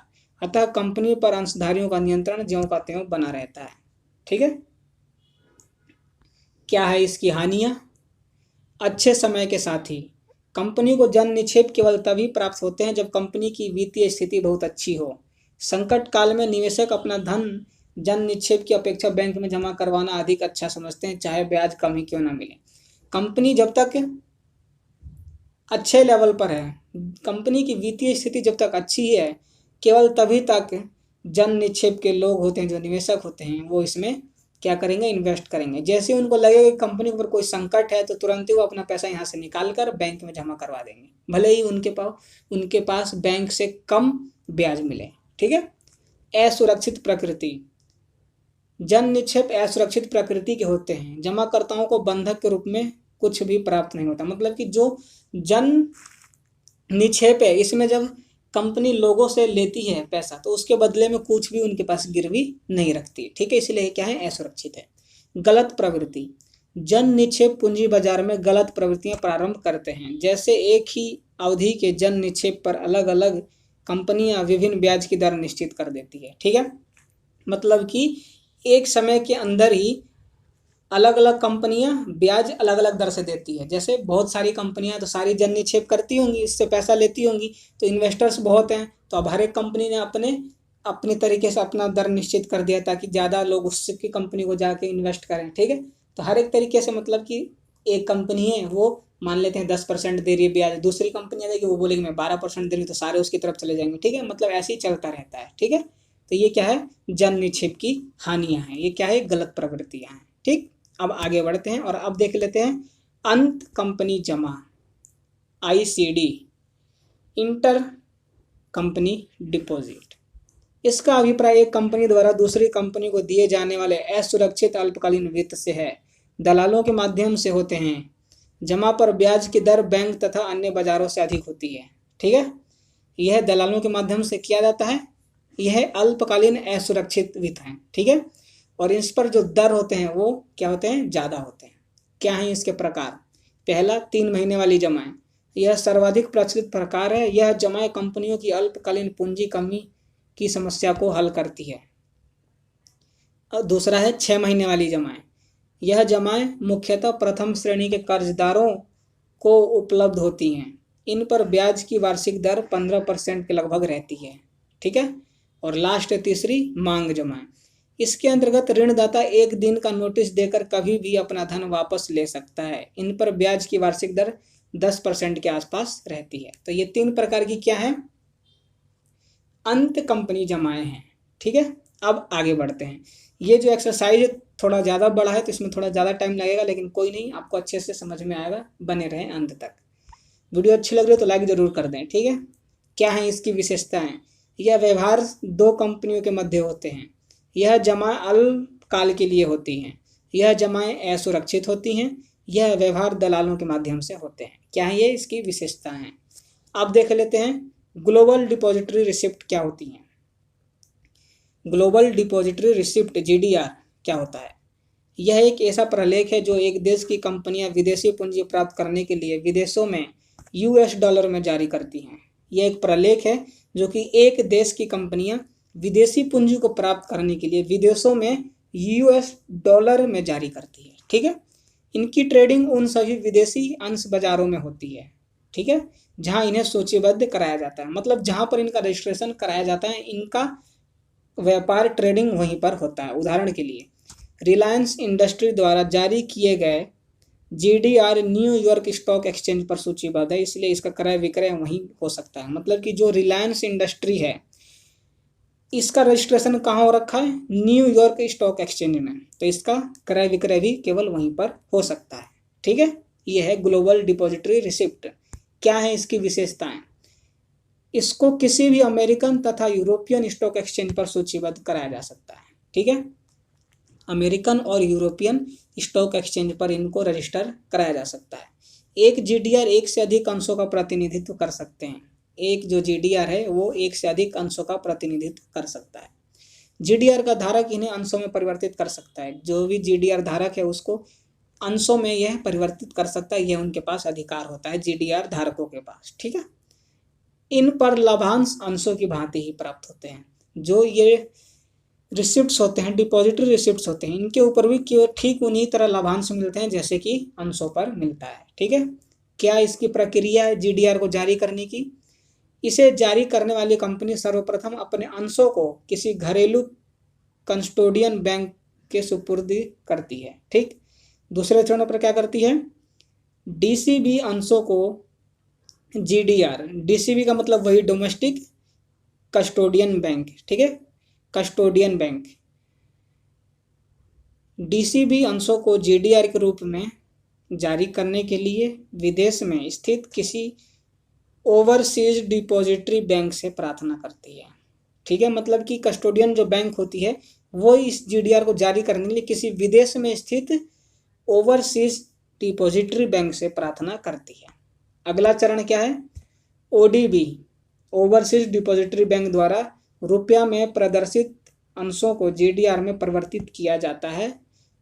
अतः कंपनी पर अंशधारियों का नियंत्रण ज्यों का त्यों बना रहता है। ठीक है। क्या है इसकी हानियां? अच्छे समय के साथ ही कंपनी को जन निक्षेप केवल तभी प्राप्त होते हैं जब कंपनी की वित्तीय स्थिति बहुत अच्छी हो। संकट काल में निवेशक अपना धन जन निक्षेप की अपेक्षा बैंक में जमा करवाना अधिक अच्छा समझते हैं, चाहे ब्याज कम ही क्यों ना मिले। कंपनी जब तक अच्छे लेवल पर है, कंपनी की वित्तीय स्थिति जब तक अच्छी है, केवल तभी तक जन निक्षेप के लोग होते हैं, जो निवेशक होते हैं, वो इसमें क्या करेंगे? इन्वेस्ट करेंगे। जैसे उनको लगेगा कि कंपनी के ऊपर कोई संकट है तो तुरंत ही वो अपना पैसा यहाँ से निकाल कर बैंक में जमा करवा देंगे, भले ही उनके पास बैंक से कम ब्याज मिले। ठीक है। असुरक्षित प्रकृति। जन निक्षेप असुरक्षित प्रकृति के होते हैं। जमाकर्ताओं को बंधक के रूप में कुछ भी प्राप्त नहीं होता। मतलब कि जो जन निक्षेप है, इसमें जब कंपनी लोगों से लेती है पैसा तो उसके बदले में कुछ भी उनके पास गिरवी नहीं रखती। ठीक है। इसलिए क्या है? असुरक्षित है। गलत प्रवृत्ति। जन निक्षेप पूंजी बाजार में गलत प्रवृत्तियां प्रारंभ करते हैं। जैसे एक ही अवधि के जन निक्षेप पर अलग अलग कंपनियां विभिन्न ब्याज की दर निश्चित कर देती है। ठीक है। मतलब कि एक समय के अंदर ही अलग अलग कंपनियां ब्याज अलग अलग दर से देती है। जैसे बहुत सारी कंपनियां तो सारी जन निक्षेप करती होंगी, इससे पैसा लेती होंगी, तो इन्वेस्टर्स बहुत हैं, तो अब हर एक कंपनी ने अपने तरीके से अपना दर निश्चित कर दिया ताकि ज़्यादा लोग उसकी कंपनी को जाके इन्वेस्ट करें। ठीक है। तो हर एक तरीके से मतलब कि एक कंपनी है वो मान लेते हैं 10% दे रही है ब्याज, दूसरी कंपनी आएगी वो बोलेगी मैं 12% दे रही हूँ, तो सारे उसकी तरफ चले जाएंगे। ठीक है। मतलब ऐसे ही चलता रहता है। ठीक है। तो ये क्या है? जन निक्षेप की हानियां हैं। ये क्या है? गलत प्रवृत्तियां हैं। ठीक। अब आगे बढ़ते हैं और अब देख लेते हैं अंत कंपनी जमा, ICD, इंटर कंपनी डिपॉजिट। इसका अभिप्राय एक कंपनी द्वारा दूसरी कंपनी को दिए जाने वाले असुरक्षित अल्पकालीन वित्त से है। दलालों के माध्यम से होते हैं। जमा पर ब्याज की दर बैंक तथा अन्य बाजारों से अधिक होती है। ठीक है। यह दलालों के माध्यम से किया जाता है। यह अल्पकालीन असुरक्षित वित्त है। ठीक है। और इस पर जो दर होते हैं वो क्या होते हैं? ज़्यादा होते हैं। क्या है इसके प्रकार? पहला 3 महीने वाली जमाएं। यह सर्वाधिक प्रचलित प्रकार है। यह जमाएं कंपनियों की अल्पकालीन पूंजी कमी की समस्या को हल करती है। और दूसरा है 6 महीने वाली जमाएं। यह जमाएं मुख्यतः प्रथम श्रेणी के कर्जदारों को उपलब्ध होती हैं। इन पर ब्याज की वार्षिक दर 15% के लगभग रहती है। ठीक है। और लास्ट तीसरी मांग जमाएं। इसके अंतर्गत ऋणदाता एक दिन का नोटिस देकर कभी भी अपना धन वापस ले सकता है। इन पर ब्याज की वार्षिक दर 10% के आसपास रहती है। तो ये 3 प्रकार की क्या है, अंत कंपनी जमाएं हैं। ठीक है। अब आगे बढ़ते हैं। ये जो एक्सरसाइज थोड़ा ज़्यादा बड़ा है तो इसमें थोड़ा ज़्यादा टाइम लगेगा, लेकिन कोई नहीं, आपको अच्छे से समझ में आएगा। बने रहें अंत तक। वीडियो अच्छी लग रही है तो लाइक ज़रूर कर दें। ठीक है। क्या है इसकी विशेषताएं? यह व्यवहार 2 कंपनियों के मध्य होते हैं। यह जमा अल्पकाल के लिए होती हैं। यह जमाएं असुरक्षित होती हैं। यह व्यवहार दलालों के माध्यम से होते हैं। क्या है ये इसकी विशेषताएं? अब देख लेते हैं ग्लोबल डिपॉजिटरी रिसिप्ट क्या होती हैं। ग्लोबल डिपॉजिटरी रिसिप्ट GDR क्या होता है? यह एक ऐसा प्रलेख है जो एक देश की कंपनियां विदेशी पूंजी प्राप्त करने के लिए विदेशों में US डॉलर में जारी करती हैं। यह एक प्रलेख है जो कि एक देश की कंपनियां विदेशी पूंजी को प्राप्त करने के लिए विदेशों में US डॉलर में जारी करती है। ठीक है। इनकी ट्रेडिंग उन सभी विदेशी अंश बाजारों में होती है। ठीक है। जहां इन्हें सूचीबद्ध कराया जाता है, मतलब जहां पर इनका रजिस्ट्रेशन कराया जाता है, इनका व्यापार ट्रेडिंग वहीं पर होता है। उदाहरण के लिए रिलायंस इंडस्ट्री द्वारा जारी किए गए GDR न्यूयॉर्क स्टॉक एक्सचेंज पर सूचीबद्ध है, इसलिए इसका क्रय विक्रय वहीं हो सकता है। मतलब कि जो रिलायंस इंडस्ट्री है इसका रजिस्ट्रेशन कहाँ हो रखा है? न्यूयॉर्क स्टॉक एक्सचेंज में, तो इसका क्रय विक्रय भी केवल वहीं पर हो सकता है। ठीक है। यह है ग्लोबल डिपॉजिटरी रिसिप्ट। क्या है इसकी विशेषताएं? इसको किसी भी अमेरिकन तथा यूरोपियन स्टॉक एक्सचेंज पर सूचीबद्ध कराया जा सकता है। ठीक है। अमेरिकन और यूरोपियन स्टॉक एक्सचेंज पर इनको रजिस्टर कराया जा सकता है। एक GDR एक से अधिक अंशों का प्रतिनिधित्व कर सकते हैं। एक जो GDR है वो एक से अधिक अंशों का प्रतिनिधित्व कर सकता है। GDR का धारक इन्हें अंशों में परिवर्तित कर सकता है। जो भी GDR धारक है उसको अंशों में यह परिवर्तित कर सकता है। यह उनके पास अधिकार होता है GDR धारकों के पास। ठीक है। इन पर लाभांश अंशों की भांति ही प्राप्त होते हैं। जो ये रिसिप्ट्स होते हैं, डिपॉजिटरी रिसिप्ट्स होते हैं, इनके ऊपर भी ठीक उन्हीं तरह लाभांश मिलते हैं जैसे कि अंशों पर मिलता है। ठीक है। क्या इसकी प्रक्रिया है GDR को जारी करने की? इसे जारी करने वाली कंपनी सर्वप्रथम अपने अंशों को किसी घरेलू कस्टोडियन बैंक के सुपुर्द करती है। ठीक। दूसरे चरण पर क्या करती है? DCB अंशों को GDR, DCB का मतलब वही डोमेस्टिक कस्टोडियन बैंक। ठीक है। Custodian bank. DCB अंशों को GDR के रूप में जारी करने के लिए विदेश में स्थित किसी ओवरसीज डिपॉजिटरी बैंक से प्रार्थना करती है। ठीक है। मतलब कि कस्टोडियन जो बैंक होती है वो इस GDR को जारी करने के लिए किसी विदेश में स्थित ओवरसीज डिपॉजिटरी बैंक से प्रार्थना करती है। अगला चरण क्या है? ODB, ओवरसीज डिपॉजिटरी बैंक द्वारा रुपया में प्रदर्शित अंशों को GDR में परिवर्तित किया जाता है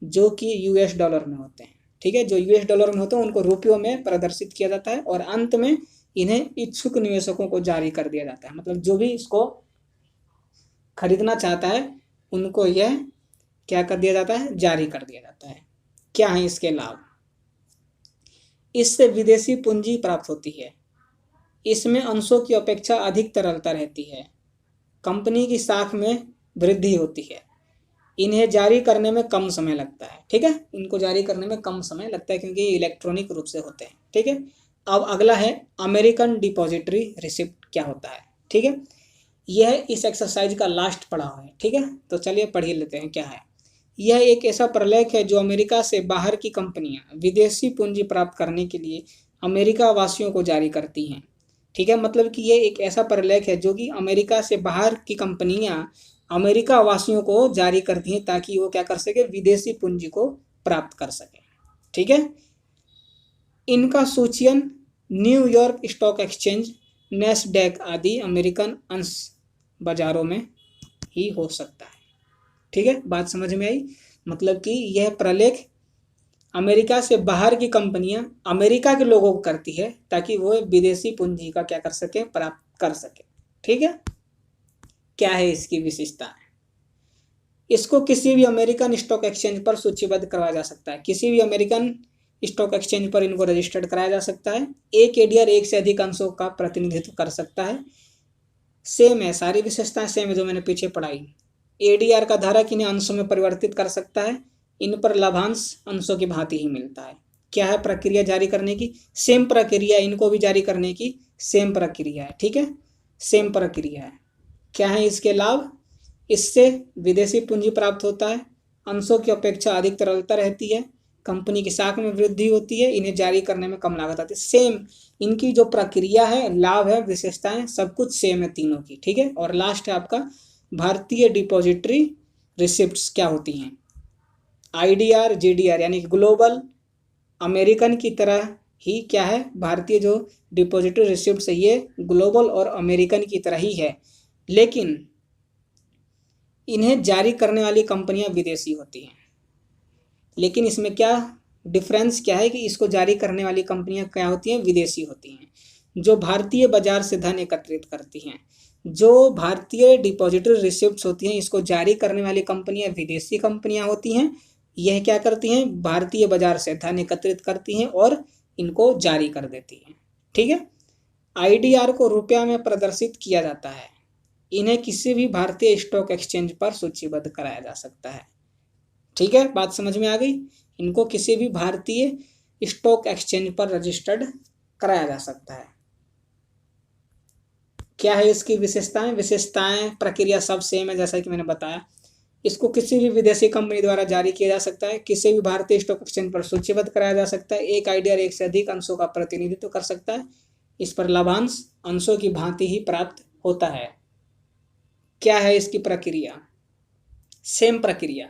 जो कि US डॉलर में होते हैं। ठीक है। जो US डॉलर में होते हैं उनको रुपयों में प्रदर्शित किया जाता है और अंत में इन्हें इच्छुक निवेशकों को जारी कर दिया जाता है। मतलब जो भी इसको खरीदना चाहता है उनको यह क्या कर दिया जाता है? जारी कर दिया जाता है। क्या है इसके लाभ? इससे विदेशी पूंजी प्राप्त होती है। इसमें अंशों की अपेक्षा अधिक तरलता रहती है। कंपनी की साख में वृद्धि होती है। इन्हें जारी करने में कम समय लगता है। ठीक है। इनको जारी करने में कम समय लगता है क्योंकि इलेक्ट्रॉनिक रूप से होते हैं। ठीक है। अब अगला है अमेरिकन डिपॉजिटरी रिसिप्ट क्या होता है। ठीक है। यह इस एक्सरसाइज का लास्ट पड़ाव है। ठीक है। तो चलिए पढ़ ही लेते हैं क्या है। यह एक ऐसा प्रलेख है जो अमेरिका से बाहर की कंपनियां विदेशी पूंजी प्राप्त करने के लिए अमेरिका वासियों को जारी करती हैं। ठीक है। मतलब कि यह एक ऐसा प्रलेख है जो कि अमेरिका से बाहर की कंपनियां अमेरिका वासियों को जारी करती हैं ताकि वो क्या कर सके? विदेशी पूंजी को प्राप्त कर सके। ठीक है। इनका सूचीयन न्यूयॉर्क स्टॉक एक्सचेंज, नैस्डैक आदि अमेरिकन अंश बाजारों में ही हो सकता है। ठीक है। बात समझ में आई? मतलब कि यह प्रलेख अमेरिका से बाहर की कंपनियां अमेरिका के लोगों को करती है ताकि वो विदेशी पूंजी का क्या कर सके? प्राप्त कर सके। ठीक है। क्या है इसकी विशेषता? इसको किसी भी अमेरिकन स्टॉक एक्सचेंज पर सूचीबद्ध करवाया जा सकता है। किसी भी अमेरिकन स्टॉक एक्सचेंज पर इनको रजिस्टर्ड कराया जा सकता है। एक एडीआर एक से अधिक अंशों का प्रतिनिधित्व कर सकता है। सेम है, सारी विशेषताएं सेम है जो मैंने पीछे पढ़ाई। एडीआर का धारक इन्हें अंशों में परिवर्तित कर सकता है। इन पर लाभांश अंशों की भांति ही मिलता है। क्या है प्रक्रिया जारी करने की? सेम प्रक्रिया, इनको भी जारी करने की सेम प्रक्रिया है। ठीक है, सेम प्रक्रिया है। क्या है इसके लाभ? इससे विदेशी पूंजी प्राप्त होता है, अंशों की अपेक्षा अधिक तरलता रहती है, कंपनी की साख में वृद्धि होती है, इन्हें जारी करने में कम लागत आती है। सेम इनकी जो प्रक्रिया है, लाभ है, विशेषताएं सब कुछ सेम है तीनों की। ठीक है, और लास्ट है आपका भारतीय डिपॉजिटरी रिसिप्ट्स क्या होती हैं? आईडीआर जीडीआर यानी ग्लोबल अमेरिकन की तरह ही क्या है, भारतीय जो डिपॉजिटरी रिसिप्ट्स है ये ग्लोबल और अमेरिकन की तरह ही है, लेकिन इन्हें जारी करने वाली कंपनियां विदेशी होती हैं। लेकिन इसमें क्या डिफरेंस क्या है कि इसको जारी करने वाली कंपनियां क्या होती हैं? विदेशी होती हैं। जो भारतीय बाजार से धन एकत्रित करती हैं, जो भारतीय डिपॉजिटरी रिसिप्ट्स होती हैं, इसको जारी करने वाली कंपनियां विदेशी कंपनियां होती हैं। यह क्या करती हैं? भारतीय बाजार से धन एकत्रित करती हैं और इनको जारी कर देती हैं। ठीक है, आईडीआर को रुपया में प्रदर्शित किया जाता है। इन्हें किसी भी भारतीय स्टॉक एक्सचेंज पर सूचीबद्ध कराया जा सकता है। ठीक है, बात समझ में आ गई? इनको किसी भी भारतीय स्टॉक एक्सचेंज पर रजिस्टर्ड कराया जा सकता है। क्या है इसकी विशेषताएं? विशेषताएं प्रक्रिया सब सेम है जैसा कि मैंने बताया। इसको किसी भी विदेशी कंपनी द्वारा जारी किया जा सकता है, किसी भी भारतीय स्टॉक एक्सचेंज पर सूचीबद्ध कराया जा सकता है, एक आईडीआर एक से अधिक अंशों का प्रतिनिधित्व कर सकता है, इस पर लाभांश अंशों की भांति ही प्राप्त होता है। क्या है इसकी प्रक्रिया? सेम प्रक्रिया।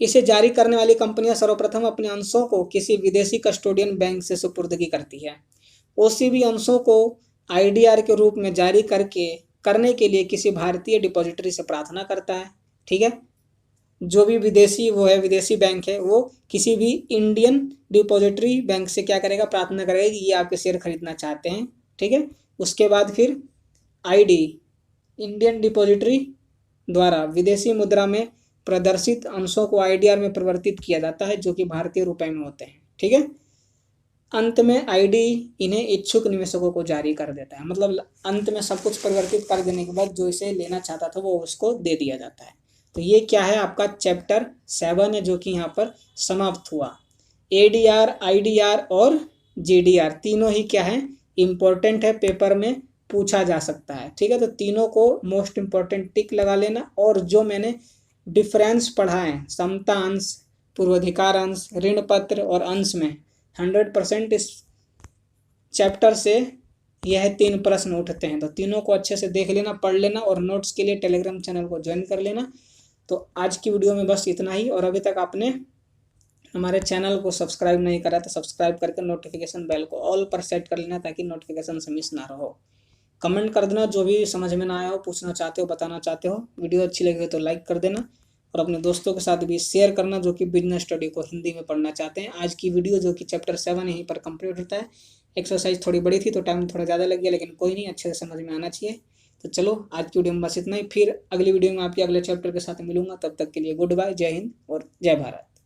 इसे जारी करने वाली कंपनियां सर्वप्रथम अपने अंशों को किसी विदेशी कस्टोडियन बैंक से सुपुर्दगी करती है। ओसीबी अंशों को आईडीआर के रूप में जारी करने के लिए किसी भारतीय डिपॉजिटरी से प्रार्थना करता है। ठीक है, जो भी विदेशी वो है, विदेशी बैंक है, वो किसी भी इंडियन डिपॉजिटरी बैंक से क्या करेगा? प्रार्थना करेगा कि ये आपके शेयर खरीदना चाहते हैं। ठीक है, उसके बाद फिर आईडी इंडियन डिपॉजिटरी द्वारा विदेशी मुद्रा में प्रदर्शित अंशों को आईडीआर में परिवर्तित किया जाता है जो कि भारतीय रुपए में होते हैं। ठीक है, अंत में आईडी इन्हें इच्छुक निवेशकों को जारी कर देता है। मतलब अंत में सब कुछ परिवर्तित कर देने के बाद जो इसे लेना चाहता था वो उसको दे दिया जाता है। तो ये क्या है? आपका चैप्टर 7 है जो कि यहाँ पर समाप्त हुआ। एडीआर, आईडीआर और जीडीआर तीनों ही क्या है? इम्पोर्टेंट है, पेपर में पूछा जा सकता है। ठीक है, तो तीनों को मोस्ट इम्पोर्टेंट टिक लगा लेना। और जो मैंने डिफरेंस पढ़ा है, समता अंश, पूर्वाधिकार अंश, ऋण पत्र और अंश में 100% इस चैप्टर से यह 3 प्रश्न उठते हैं। तो तीनों को अच्छे से देख लेना, पढ़ लेना और नोट्स के लिए टेलीग्राम चैनल को ज्वाइन कर लेना। तो आज की वीडियो में बस इतना ही। और अभी तक आपने हमारे चैनल को सब्सक्राइब नहीं करा तो सब्सक्राइब करके नोटिफिकेशन बेल को ऑल पर सेट कर लेना ताकि नोटिफिकेशन से मिस ना रहो। कमेंट कर देना जो भी समझ में ना आया हो, पूछना चाहते हो, बताना चाहते हो। वीडियो अच्छी लगी हो तो लाइक कर देना और अपने दोस्तों के साथ भी शेयर करना जो कि बिजनेस स्टडी को हिंदी में पढ़ना चाहते हैं। आज की वीडियो जो कि चैप्टर 7 यहीं पर कंप्लीट होता है। एक्सरसाइज थोड़ी बड़ी थी तो टाइम थोड़ा ज़्यादा लग गया, लेकिन कोई नहीं, अच्छे से समझ में आना चाहिए। तो चलो आज की वीडियो में बस इतना ही। फिर अगली वीडियो में आपके अगले चैप्टर के साथ मिलूंगा। तब तक के लिए गुड बाय, जय हिंद और जय भारत।